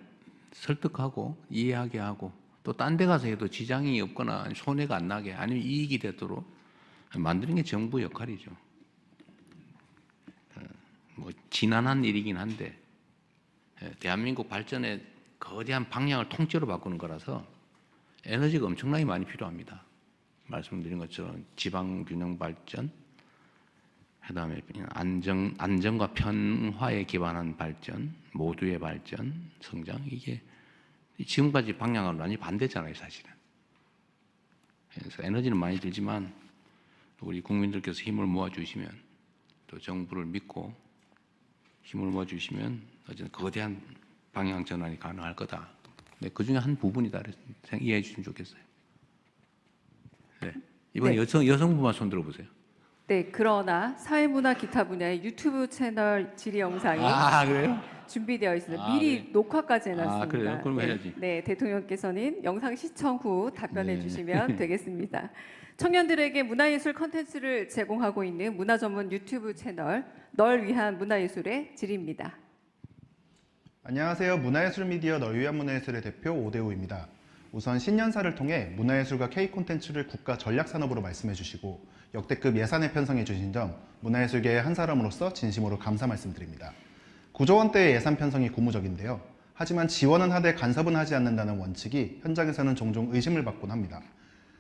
설득하고 이해하게 하고 또 딴 데 가서 해도 지장이 없거나 손해가 안 나게 아니면 이익이 되도록 만드는 게 정부 역할이죠. 뭐 지난한 일이긴 한데 대한민국 발전의 거대한 방향을 통째로 바꾸는 거라서 에너지가 엄청나게 많이 필요합니다. 말씀드린 것처럼 지방 균형 발전, 그다음에 안정과 평화에 기반한 발전, 모두의 발전, 성장 이게 지금까지 방향은 많이 반대잖아요, 사실은. 그래서 에너지는 많이 들지만 우리 국민들께서 힘을 모아주시면 또 정부를 믿고 힘을 모아주시면 어쨌든 거대한 방향 전환이 가능할 거다. 네, 그 중에 한 부분이다. 이해해 주시면 좋겠어요. 네, 이번에 네. 여성부만 손 들어보세요. 네, 그러나 사회문화 기타 분야의 유튜브 채널 질의 영상이 그래요? 준비되어 있습니다. 아, 미리 네. 녹화까지 해놨습니다. 그래요? 그럼 네, 해야지. 네, 대통령께서는 영상 시청 후 답변해 네. 주시면 되겠습니다. 청년들에게 문화예술 컨텐츠를 제공하고 있는 문화 전문 유튜브 채널 널 위한 문화예술의 질의입니다. 안녕하세요. 문화예술 미디어 널 위한 문화예술의 대표 오대우입니다. 우선 신년사를 통해 문화예술과 K 콘텐츠를 국가 전략산업으로 말씀해 주시고 역대급 예산을 편성해 주신 점 문화예술계의 한 사람으로서 진심으로 감사 말씀드립니다. 9조 원대의 예산 편성이 고무적인데요. 하지만 지원은 하되 간섭은 하지 않는다는 원칙이 현장에서는 종종 의심을 받곤 합니다.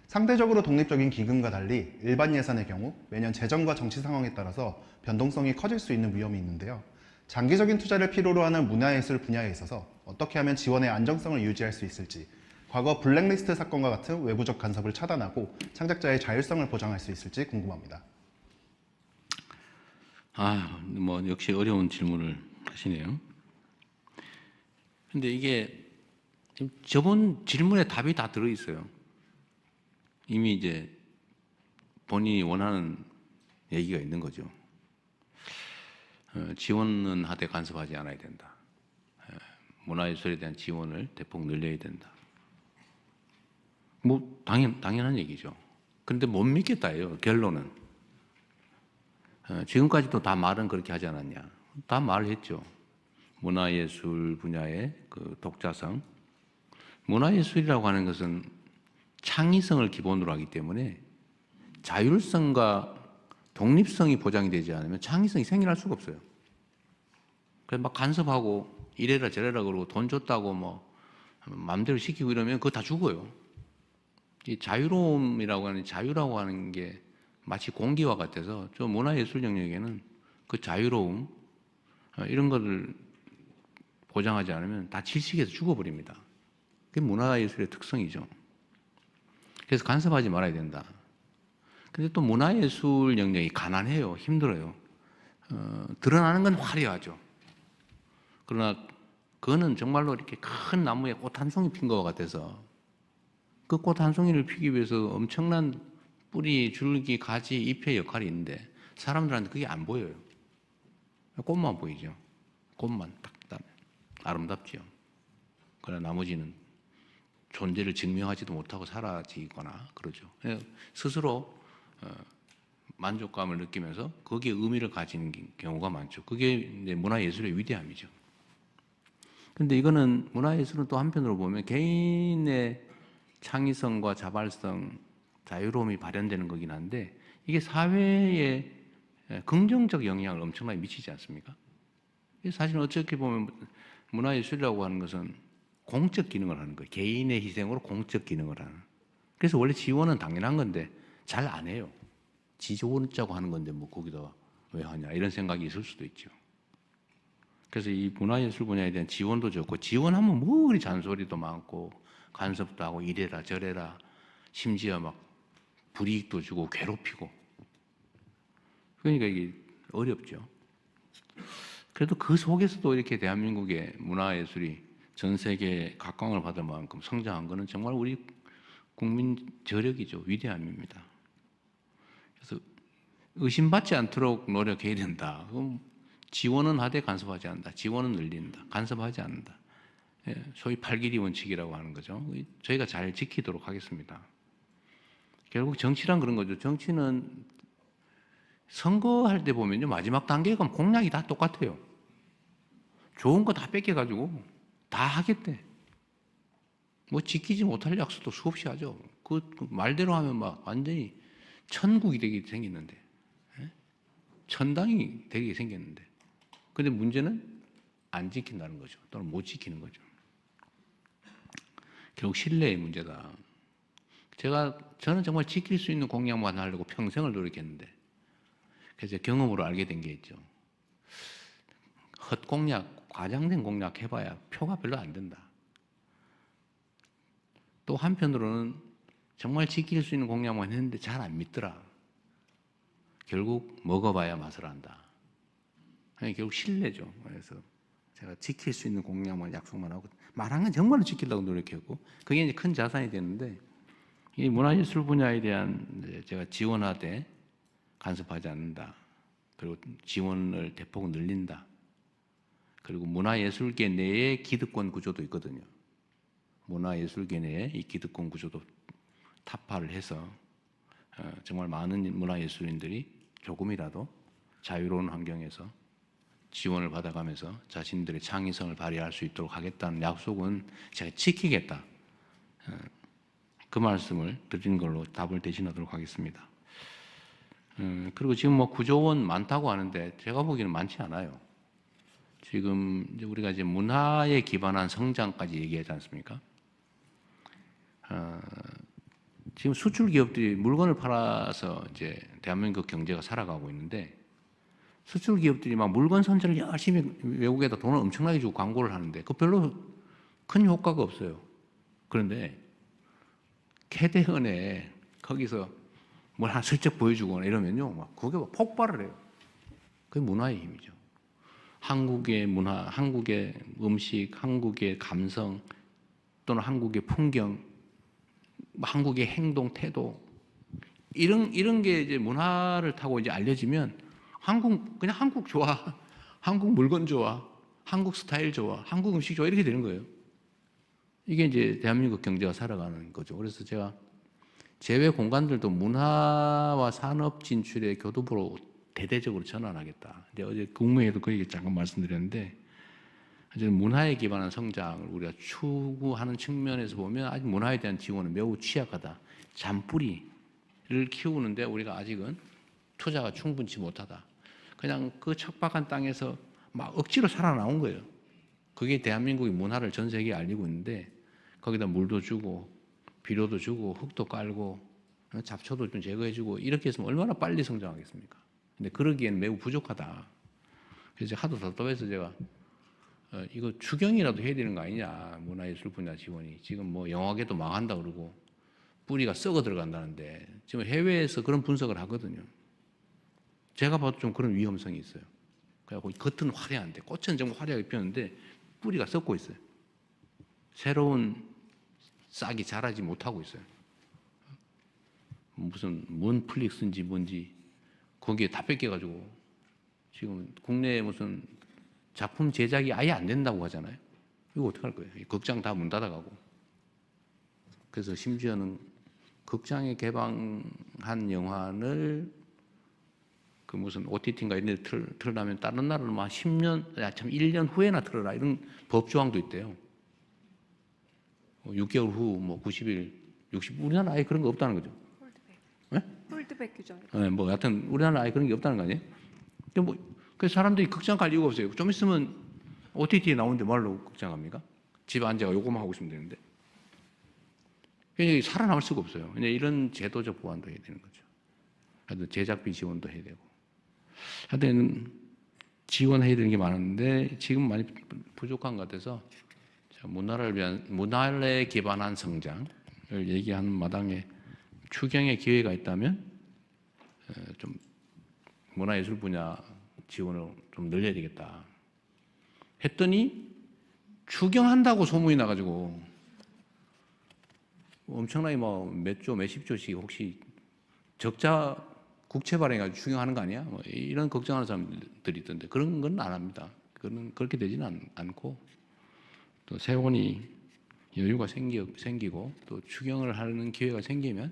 상대적으로 독립적인 기금과 달리 일반 예산의 경우 매년 재정과 정치 상황에 따라서 변동성이 커질 수 있는 위험이 있는데요. 장기적인 투자를 필요로 하는 문화예술 분야에 있어서 어떻게 하면 지원의 안정성을 유지할 수 있을지, 과거 블랙리스트 사건과 같은 외부적 간섭을 차단하고 창작자의 자율성을 보장할 수 있을지 궁금합니다. 뭐 역시 어려운 질문을 하시네요. 근데 이게 저번 질문에 답이 다 들어 있어요. 이미 이제 본인이 원하는 얘기가 있는 거죠. 지원은 하되 간섭하지 않아야 된다. 문화예술에 대한 지원을 대폭 늘려야 된다. 뭐 당연한 얘기죠. 근데 못 믿겠다예요. 결론은. 지금까지도 다 말은 그렇게 하지 않았냐. 다 말했죠. 문화예술 분야의 그 독자성. 문화예술이라고 하는 것은 창의성을 기본으로 하기 때문에 자율성과 독립성이 보장이 되지 않으면 창의성이 생겨날 수가 없어요. 그래서 막 간섭하고 이래라 저래라 그러고 돈 줬다고 뭐 마음대로 시키고 이러면 그거 다 죽어요. 이 자유로움이라고 하는 자유라고 하는 게 마치 공기와 같아서 저 문화예술 영역에는 그 자유로움 이런 것을 보장하지 않으면 다 질식해서 죽어버립니다. 그게 문화예술의 특성이죠. 그래서 간섭하지 말아야 된다. 근데 또 문화예술 영역이 가난해요. 힘들어요. 드러나는 건 화려하죠. 그러나 그거는 정말로 이렇게 큰 나무에 꽃 한 송이 핀 것 같아서 그 꽃 한 송이를 피기 위해서 엄청난 뿌리, 줄기, 가지, 잎의 역할이 있는데 사람들한테 그게 안 보여요. 꽃만 보이죠. 꽃만 딱 아름답지요. 그러나 나머지는 존재를 증명하지도 못하고 사라지거나 그러죠. 스스로 만족감을 느끼면서 거기에 의미를 가지는 경우가 많죠. 그게 이제 문화예술의 위대함이죠. 근데 이거는 문화예술은 또 한편으로 보면 개인의 창의성과 자발성, 자유로움이 발현되는 거긴 한데 이게 사회에 긍정적 영향을 엄청나게 미치지 않습니까? 사실 어떻게 보면 문화예술이라고 하는 것은 공적 기능을 하는 거예요. 개인의 희생으로 공적 기능을 하는. 그래서 원래 지원은 당연한 건데 잘 안 해요. 지원자고 하는 건데 뭐 거기다 왜 하냐 이런 생각이 있을 수도 있죠. 그래서 이 문화예술 분야에 대한 지원도 적고 지원하면 뭐 그리 잔소리도 많고 간섭도 하고 이래라 저래라 심지어 막 불이익도 주고 괴롭히고 그러니까 이게 어렵죠. 그래도 그 속에서도 이렇게 대한민국의 문화예술이 전 세계에 각광을 받을 만큼 성장한 것은 정말 우리 국민 저력이죠. 위대함입니다. 그래서 의심받지 않도록 노력해야 된다. 그럼 지원은 하되 간섭하지 않는다. 지원은 늘린다. 간섭하지 않는다. 소위 팔길이 원칙이라고 하는 거죠. 저희가 잘 지키도록 하겠습니다. 결국 정치란 그런 거죠. 정치는 선거할 때 보면요. 마지막 단계가 공약이 다 똑같아요. 좋은 거 다 뺏겨가지고 다 하겠대. 뭐 지키지 못할 약속도 수없이 하죠. 그 말대로 하면 막 완전히 천국이 되게 생겼는데. 천당이 되게 생겼는데. 근데 문제는 안 지킨다는 거죠. 또는 못 지키는 거죠. 결국 신뢰의 문제다. 저는 정말 지킬 수 있는 공약만 하려고 평생을 노력했는데 그래서 경험으로 알게 된 게 있죠. 헛공약, 과장된 공약 해봐야 표가 별로 안 된다. 또 한편으로는 정말 지킬 수 있는 공약만 했는데 잘 안 믿더라. 결국 먹어봐야 맛을 안다. 결국 신뢰죠. 그래서 제가 지킬 수 있는 공약만 약속만 하고 말한 건 정말로 지키려고 노력했고 그게 이제 큰 자산이 되는데 이 문화예술 분야에 대한 제가 지원하되 간섭하지 않는다. 그리고 지원을 대폭 늘린다. 그리고 문화예술계 내에 기득권 구조도 있거든요. 문화예술계 내에 이 기득권 구조도 타파를 해서 정말 많은 문화예술인들이 조금이라도 자유로운 환경에서 지원을 받아가면서 자신들의 창의성을 발휘할 수 있도록 하겠다는 약속은 제가 지키겠다. 그 말씀을 드린 걸로 답을 대신하도록 하겠습니다. 그리고 지금 뭐 9조 원 많다고 하는데 제가 보기에는 많지 않아요. 지금 이제 우리가 이제 문화에 기반한 성장까지 얘기하지 않습니까? 지금 수출 기업들이 물건을 팔아서 이제 대한민국 경제가 살아가고 있는데 수출 기업들이 막 물건 선전을 열심히 외국에다 돈을 엄청나게 주고 광고를 하는데 그 별로 큰 효과가 없어요. 그런데 캐대헌에 거기서 뭘 하나 슬쩍 보여주거나 이러면요, 막 그게 막 폭발을 해요. 그게 문화의 힘이죠. 한국의 문화, 한국의 음식, 한국의 감성 또는 한국의 풍경, 한국의 행동, 태도 이런 게 이제 문화를 타고 이제 알려지면 그냥 한국 좋아, 한국 물건 좋아, 한국 스타일 좋아, 한국 음식 좋아 이렇게 되는 거예요. 이게 이제 대한민국 경제가 살아가는 거죠. 그래서 제가 제외 공간들도 문화와 산업 진출의 교두보로 대대적으로 전환하겠다. 이제 어제 국무회의도 그 얘기 잠깐 말씀드렸는데, 이제 문화에 기반한 성장을 우리가 추구하는 측면에서 보면 아직 문화에 대한 지원은 매우 취약하다. 잔뿌리를 키우는데 우리가 아직은 투자가 충분치 못하다. 그냥 그 척박한 땅에서 막 억지로 살아나온 거예요. 그게 대한민국의 문화를 전 세계에 알리고 있는데 거기다 물도 주고 비료도 주고 흙도 깔고 잡초도 좀 제거해주고 이렇게 했으면 얼마나 빨리 성장하겠습니까? 근데 그러기엔 매우 부족하다. 그래서 하도 답답해서 제가 이거 추경이라도 해야 되는 거 아니냐, 문화예술 분야 지원이. 지금 뭐 영화계도 망한다 그러고 뿌리가 썩어 들어간다는데 지금 해외에서 그런 분석을 하거든요. 제가 봐도 좀 그런 위험성이 있어요. 그래갖고 겉은 화려한데 꽃은 정말 화려하게 피었는데 뿌리가 썩고 있어요. 새로운 싹이 자라지 못하고 있어요. 무슨 뭔 플릭스인지 뭔지 거기에 다 뺏겨가지고 지금 국내에 무슨 작품 제작이 아예 안 된다고 하잖아요. 이거 어떡할 거예요? 극장 다 문 닫아가고. 그래서 심지어는 극장에 개방한 영화를 그 무슨 OTT인가 이런 데 틀으려면 다른 나라는 막 10년, 1년 후에나 틀어라 이런 법 조항도 있대요. 6개월 후, 뭐 90일, 60, 우리나라 아예 그런 거 없다는 거죠. 홀드백 규정. 네, 뭐 하여튼 우리나라 아예 그런 게 없다는 거 아니에요? 그래서 사람들이 극장 갈 이유가 없어요. 좀 있으면 OTT에 나오는데 뭘로 극장 갑니까? 집에 앉아가 요거만 하고 있으면 되는데. 그러니까 살아남을 수가 없어요. 이런 제도적 보완도 해야 되는 거죠. 하여튼 제작비 지원도 해야 되고. 하여튼 지원해야 되는 게 많은데 지금 많이 부족한 것 같아서 문화를 위한 문화에 기반한 성장을 얘기하는 마당에 추경의 기회가 있다면 좀 문화예술 분야 지원을 좀 늘려야 되겠다 했더니 추경한다고 소문이 나가지고 엄청나게 뭐 몇 조, 몇십 조씩 혹시 적자 국채 발행해가지고 추경하는 거 아니야? 뭐 이런 걱정하는 사람들이 있던데 그런 건 안 합니다. 그건 그렇게 되지는 않고 또 세원이 여유가 생기고 또 추경을 하는 기회가 생기면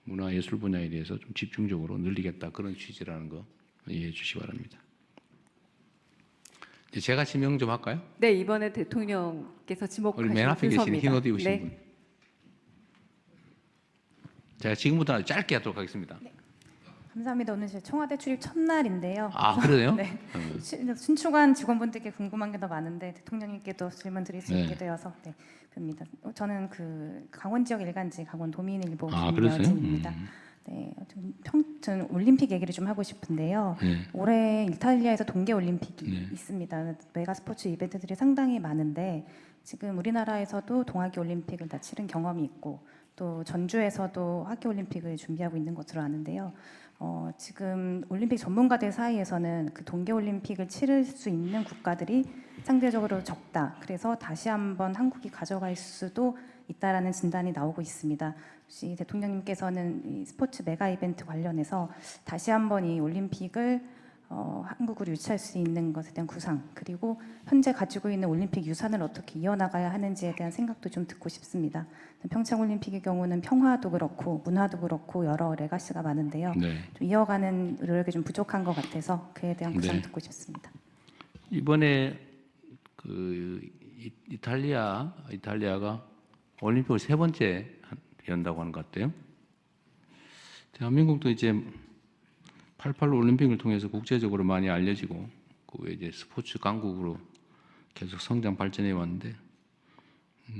문화예술 분야에 대해서 좀 집중적으로 늘리겠다 그런 취지라는 거 이해해 주시기 바랍니다. 이제 제가 지명 좀 할까요? 네, 이번에 대통령께서 우리 지목하신 맨 앞에 계신 순서입니다. 흰 옷 입으신 네. 분. 제가 지금부터 아주 짧게 하도록 하겠습니다. 감사합니다. 오늘 제 청와대 출입 첫날인데요. 아 그러네요? 네. 신축한 직원분들께 궁금한 게 더 많은데 대통령님께도 질문 드릴 수 네. 있게 되어서 네, 뵙니다. 저는 그 강원 지역 일간지 강원 도민일보 아, 그러세요? 김여진입니다. 네, 저는 올림픽 얘기를 좀 하고 싶은데요. 네. 올해 이탈리아에서 동계 올림픽이 네. 있습니다. 메가 스포츠 이벤트들이 상당히 많은데 지금 우리나라에서도 동학의 올림픽을 다 치른 경험이 있고 또 전주에서도 학교 올림픽을 준비하고 있는 것으로 아는데요. 지금 올림픽 전문가들 사이에서는 그 동계 올림픽을 치를 수 있는 국가들이 상대적으로 적다. 그래서 다시 한번 한국이 가져갈 수도 있다라는 진단이 나오고 있습니다. 혹시 대통령님께서는 이 스포츠 메가 이벤트 관련해서 다시 한번 이 올림픽을 한국으로 유치할 수 있는 것에 대한 구상 그리고 현재 가지고 있는 올림픽 유산을 어떻게 이어나가야 하는지에 대한 생각도 좀 듣고 싶습니다. 평창 올림픽의 경우는 평화도 그렇고 문화도 그렇고 여러 레가시가 많은데요. 네. 좀 이어가는 노력이 좀 부족한 것 같아서 그에 대한 구상 네. 듣고 싶습니다. 이번에 그 이탈리아가 올림픽을 3번째 연다고 하는 것 같아요. 대한민국도 이제 88 올림픽을 통해서 국제적으로 많이 알려지고 그 외에 이제 스포츠 강국으로 계속 성장 발전해 왔는데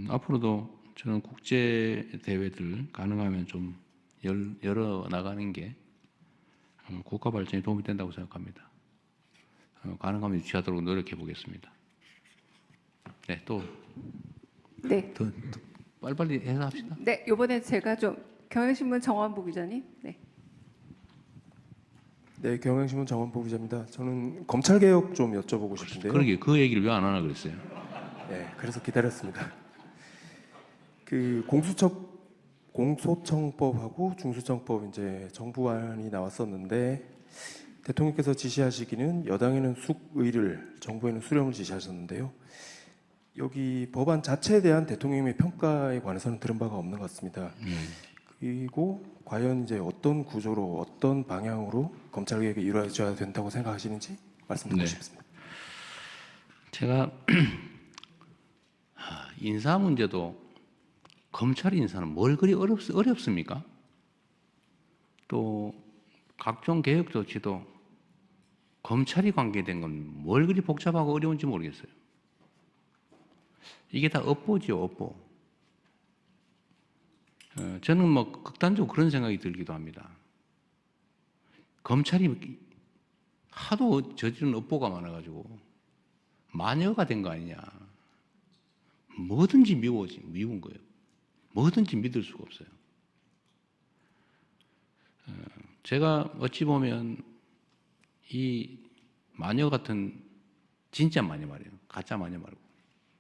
앞으로도 저는 국제 대회들 가능하면 좀 열어 나가는 게 국가 발전에 도움이 된다고 생각합니다. 가능하면 유치하도록 노력해 보겠습니다. 네, 또 네. 더 빨리빨리 해서 합시다. 네, 이번에 제가 좀 경향신문 정원보 기자님. 네. 네, 경향신문 정원보 기자입니다. 저는 검찰 개혁 좀 여쭤보고 싶은데요. 그러게 그 얘기를 왜 안 하나 그랬어요. 네, 그래서 기다렸습니다. 그 공소청법하고 중수청법 이제 정부안이 나왔었는데 대통령께서 지시하시기는 여당에는 숙의를, 정부에는 수렴을 지시하셨는데요. 여기 법안 자체에 대한 대통령의 평가에 관해서는 들은 바가 없는 것 같습니다. 그리고 과연 이제 어떤 구조로 어떤 방향으로 검찰 개혁이 이루어져야 된다고 생각하시는지 말씀 듣고 네. 싶습니다. 제가 인사 문제도 검찰 인사는 뭘 그리 어렵습니까? 또 각종 개혁 조치도 검찰이 관계된 건 뭘 그리 복잡하고 어려운지 모르겠어요. 이게 다 업보지요, 업보. 저는 뭐 극단적으로 그런 생각이 들기도 합니다. 검찰이 하도 저지른 업보가 많아가지고 마녀가 된 거 아니냐. 뭐든지 미운 거예요. 뭐든지 믿을 수가 없어요. 제가 어찌 보면 이 마녀 같은 진짜 마녀 말이에요. 가짜 마녀 말고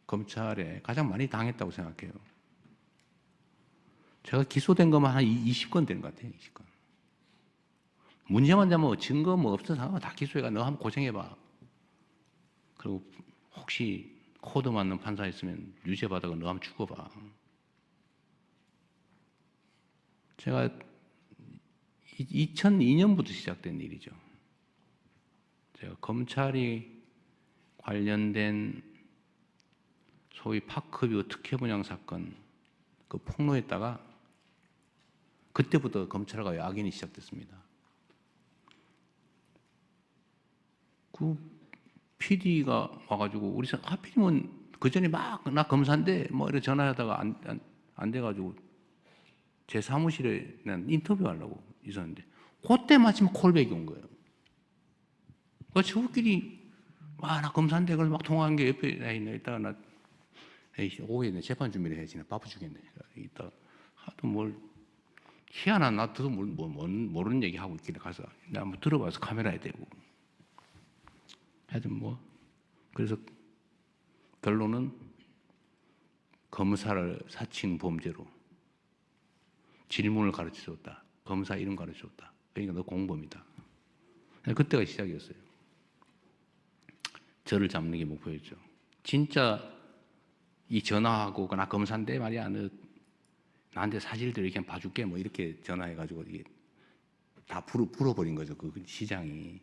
검찰에 가장 많이 당했다고 생각해요. 제가 기소된 것만 한 20건 되는 것 같아요. 20건. 문제만 되면 증거 뭐 없어서 다 기소해가 너 한번 고생해봐. 그리고 혹시 코드 맞는 판사 있으면 유죄 받아가 너 한번 죽어봐. 제가 2002년부터 시작된 일이죠. 제가 검찰이 관련된 소위 파크뷰 특혜 분양 사건 그 폭로했다가 그때부터 검찰과 야근이 시작됐습니다. 그 PD가 와가지고 우리 하필이면 그 전에 막 나 검사인데 뭐 이렇게 전화하다가 안 돼가지고 제 사무실에 난 인터뷰하려고 있었는데 그때 마침 콜백이 온 거예요. 그 저끼리 나 검사인데 그걸 막 통화한 게 옆에 있네. 이따가 나 오후에 재판 준비를 해야지. 나 바빠 죽겠네. 이따 하도 뭘 희한한 나도 모르는 얘기 하고 있길래 가서 나 한번 들어봐서 카메라에 대고 하여튼 뭐 그래서 결론은 검사를 사칭 범죄로 질문을 가르쳐줬다. 검사 이름 가르쳐줬다. 그러니까 너 공범이다. 그때가 시작이었어요. 저를 잡는 게 목표였죠. 진짜 이 전화하고 나 검사인데 말이야 너 나한테 사실대로 이렇게 봐줄게 뭐 이렇게 전화해가지고 이게 다 불어버린 거죠. 그 시장이.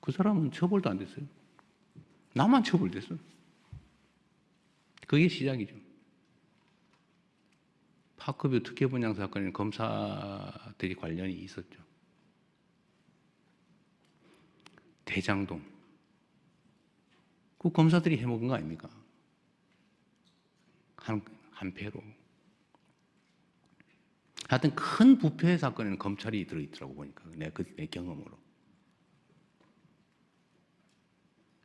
그 사람은 처벌도 안 됐어요. 나만 처벌됐어. 그게 시작이죠. 파크뷰 특혜 분양 사건에는 검사들이 관련이 있었죠. 대장동. 그 검사들이 해먹은 거 아닙니까? 한 패로. 하여튼 큰 부패 사건에는 검찰이 들어있더라고 보니까 내 경험으로.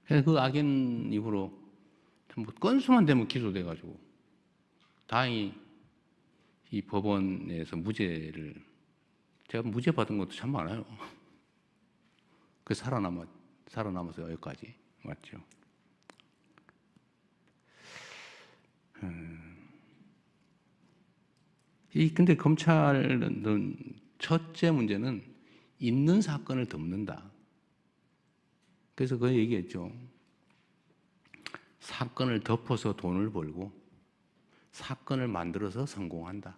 그래서 그 악연 이후로 뭐 건수만 되면 기소돼가지고 다행히 이 법원에서 무죄를 제가 무죄 받은 것도 참 많아요. 그 살아남아서 여기까지 왔죠. 근데 검찰은 첫째 문제는 있는 사건을 덮는다. 그래서 그 얘기했죠. 사건을 덮어서 돈을 벌고 사건을 만들어서 성공한다.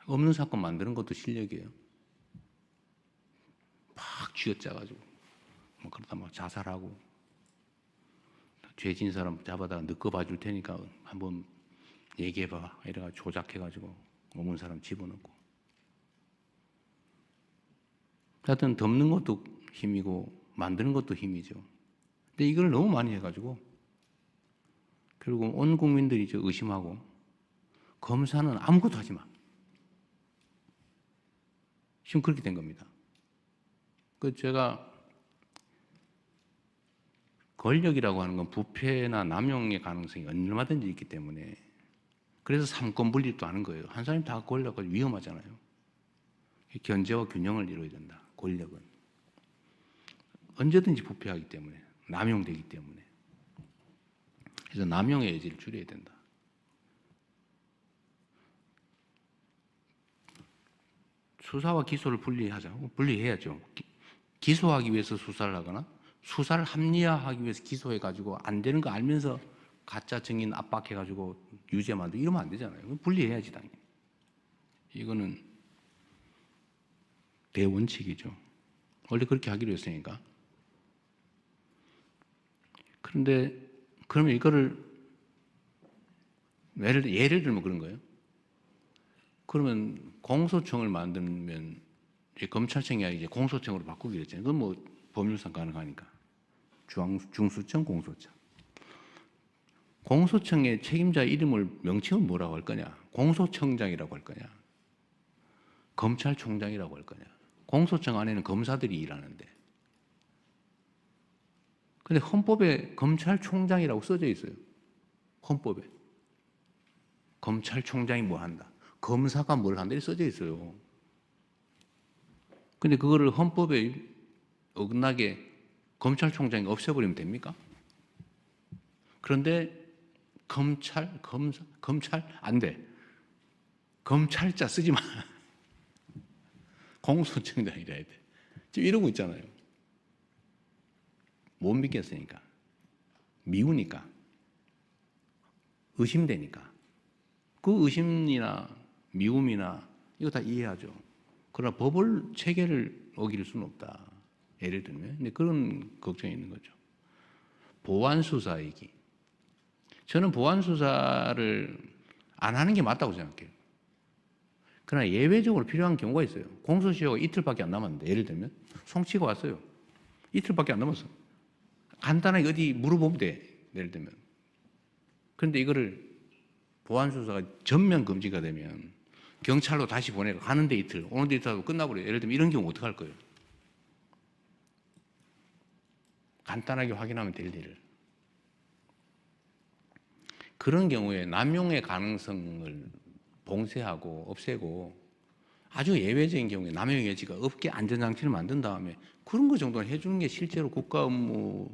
없는 사건 만드는 것도 실력이에요. 막 쥐어짜가지고 뭐 그러다 막 자살하고 죄진 사람 잡아다가 느껴 봐줄 테니까 한번 얘기해봐 이래가지고 조작해가지고 없는 사람 집어넣고. 하여튼 덮는 것도 힘이고 만드는 것도 힘이죠. 근데 이걸 너무 많이 해가지고 결국 온 국민들이 의심하고 검사는 아무것도 하지 마. 지금 그렇게 된 겁니다. 제가 권력이라고 하는 건 부패나 남용의 가능성이 얼마든지 있기 때문에 그래서 삼권 분립도 하는 거예요. 한 사람이 다 권력은 위험하잖아요. 견제와 균형을 이루어야 된다. 권력은 언제든지 부패하기 때문에 남용되기 때문에 그래서 남용의 여지를 줄여야 된다. 수사와 기소를 분리해야죠. 기소하기 위해서 수사를 하거나 수사를 합리화하기 위해서 기소해가지고 안 되는 거 알면서 가짜 증인 압박해가지고 유죄 만들고 이러면 안 되잖아요. 분리해야지 당연히. 이거는 대원칙이죠. 원래 그렇게 하기로 했으니까. 그런데 그러면 이거를 예를 들면 그런 거예요. 그러면 공소청을 만들면 검찰청이 아니라 이제 공소청으로 바꾸기로 했잖아요. 그건 뭐 법률상 가능하니까. 중수청, 공소청. 공소청의 책임자 이름을 명칭은 뭐라고 할 거냐? 공소청장이라고 할 거냐? 검찰총장이라고 할 거냐? 공소청 안에는 검사들이 일하는데. 근데 헌법에 검찰총장이라고 써져 있어요. 헌법에. 검찰총장이 뭐 한다. 검사가 뭘 한다. 이렇게 써져 있어요. 근데 그거를 헌법에 어긋나게 검찰총장이 없애버리면 됩니까? 그런데 검찰 안 돼. 검찰자 쓰지 마. 공소청장이라 해야 돼. 지금 이러고 있잖아요. 못 믿겠으니까. 미우니까. 의심되니까. 그 의심이나 미움이나 이거 다 이해하죠. 그러나 법을 체계를 어길 수는 없다. 예를 들면. 근데 그런 걱정이 있는 거죠. 보완 수사이기. 저는 보완 수사를 안 하는 게 맞다고 생각해요. 그러나 예외적으로 필요한 경우가 있어요. 공소시효가 이틀밖에 안 남았는데, 예를 들면 송치가 왔어요. 이틀밖에 안 남았어. 간단하게 어디 물어보면 돼. 예를 들면. 그런데 이거를 보완 수사가 전면 금지가 되면 경찰로 다시 보내고 가는데 이틀, 오는데 이틀 하고 끝나버려요. 예를 들면 이런 경우 어떡할 거예요? 간단하게 확인하면 될 일을. 그런 경우에 남용의 가능성을 봉쇄하고 없애고 아주 예외적인 경우에 남용의 여지가 없게 안전장치를 만든 다음에 그런 거 정도는 해주는 게 실제로 국가 업무를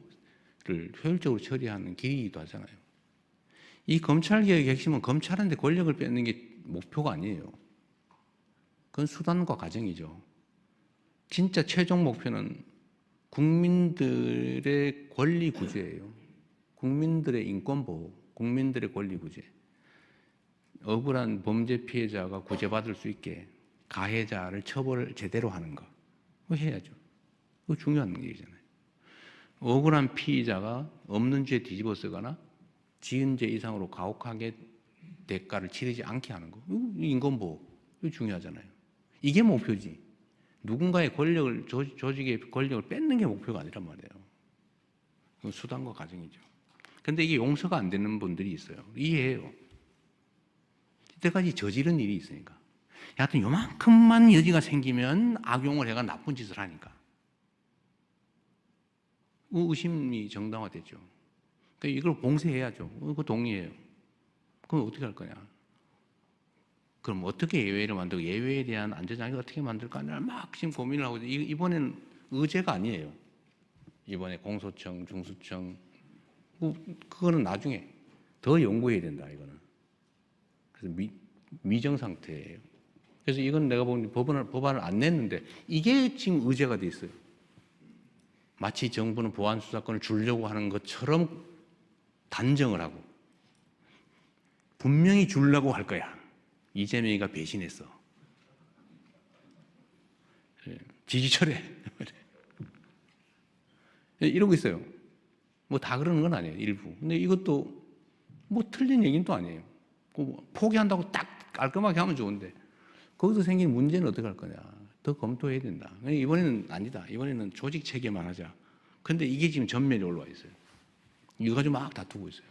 효율적으로 처리하는 길이기도 하잖아요. 이 검찰개혁의 핵심은 검찰한테 권력을 뺏는 게 목표가 아니에요. 그건 수단과 과정이죠. 진짜 최종 목표는 국민들의 권리 구제예요. 국민들의 인권 보호, 국민들의 권리 구제. 억울한 범죄 피해자가 구제받을 수 있게 가해자를 처벌을 제대로 하는 거. 그거 해야죠. 그거 중요한 얘기잖아요. 억울한 피의자가 없는 죄 뒤집어 쓰거나 지은 죄 이상으로 가혹하게 대가를 치르지 않게 하는 거. 이거 인권보호. 이거 중요하잖아요. 이게 목표지. 누군가의 권력을, 조직의 권력을 뺏는 게 목표가 아니란 말이에요. 그건 수단과 과정이죠. 근데 이게 용서가 안 되는 분들이 있어요. 이해해요. 이때까지 저지른 일이 있으니까. 여하튼 요만큼만 여지가 생기면 악용을 해가 나쁜 짓을 하니까. 의심이 정당화되죠. 그러니까 이걸 봉쇄해야죠. 그거 동의해요. 그럼 어떻게 할 거냐? 그럼 어떻게 예외를 만들고 예외에 대한 안전장치 어떻게 만들까? 막 지금 고민을 하고 이번에는 의제가 아니에요. 이번에 공소청, 중수청 그거는 나중에 더 연구해야 된다. 이거는 그래서 미정 상태예요. 그래서 이건 내가 보니 법안을 안 냈는데 이게 지금 의제가 돼 있어요. 마치 정부는 보안 수사권을 주려고 하는 것처럼 단정을 하고 분명히 주려고 할 거야. 이재명이가 배신했어. 지지철회. 이러고 있어요. 뭐 다 그러는 건 아니에요. 일부. 근데 이것도 뭐 틀린 얘기는 또 아니에요. 포기한다고 딱 깔끔하게 하면 좋은데 거기서 생긴 문제는 어떻게 할 거냐. 더 검토해야 된다. 이번에는 아니다. 이번에는 조직 체계만 하자. 근데 이게 지금 전면에 올라와 있어요. 이거 가지고 막 다투고 있어요.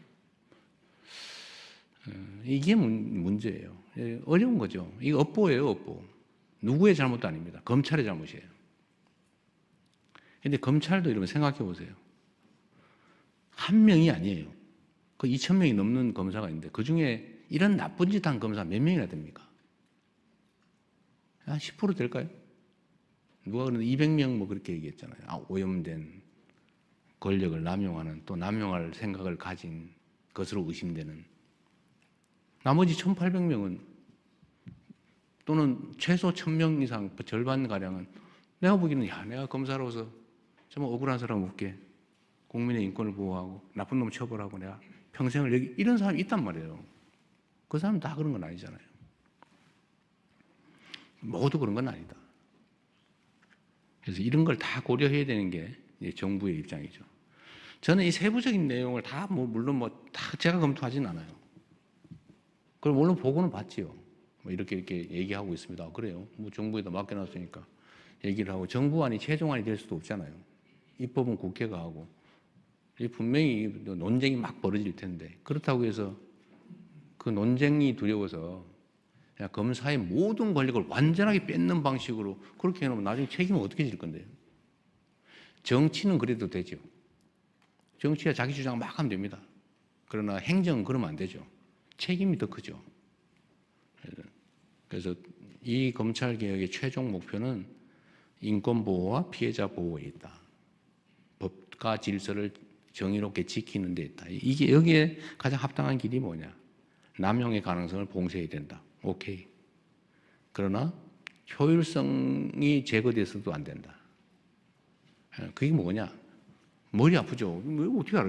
이게 문제예요. 어려운 거죠. 이거 업보예요, 업보. 누구의 잘못도 아닙니다. 검찰의 잘못이에요. 근데 검찰도 이러면 생각해 보세요. 한 명이 아니에요. 그 2,000명이 넘는 검사가 있는데 그 중에 이런 나쁜 짓 한 검사 몇 명이나 됩니까? 한 10% 될까요? 누가 그러는데 200명 뭐 그렇게 얘기했잖아요. 오염된 권력을 남용하는 또 남용할 생각을 가진 것으로 의심되는 나머지 1,800명은 또는 최소 1,000명 이상 절반가량은 내가 보기에는 내가 검사로서 정말 억울한 사람 없게 국민의 인권을 보호하고 나쁜 놈 처벌하고 내가 평생을 여기 이런 사람이 있단 말이에요. 그 사람 다 그런 건 아니잖아요. 모두 그런 건 아니다. 그래서 이런 걸 다 고려해야 되는 게 정부의 입장이죠. 저는 이 세부적인 내용을 다 물론 다 제가 검토하진 않아요. 그럼 물론 보고는 봤지요. 이렇게 얘기하고 있습니다. 그래요. 정부에다 맡겨놨으니까 얘기를 하고 정부안이 최종안이 될 수도 없잖아요. 입법은 국회가 하고 분명히 논쟁이 막 벌어질 텐데 그렇다고 해서 그 논쟁이 두려워서 그냥 검사의 모든 권력을 완전하게 뺏는 방식으로 그렇게 해놓으면 나중에 책임은 어떻게 질 건데요? 정치는 그래도 되죠. 정치가 자기 주장 막 하면 됩니다. 그러나 행정은 그러면 안 되죠. 책임이 더 크죠. 그래서 이 검찰개혁의 최종 목표는 인권보호와 피해자 보호에 있다. 법과 질서를 정의롭게 지키는 데 있다. 이게 여기에 가장 합당한 길이 뭐냐. 남용의 가능성을 봉쇄해야 된다. 오케이. 그러나 효율성이 제거돼서도 안 된다. 그게 뭐냐. 머리 아프죠. 어떻게 알아?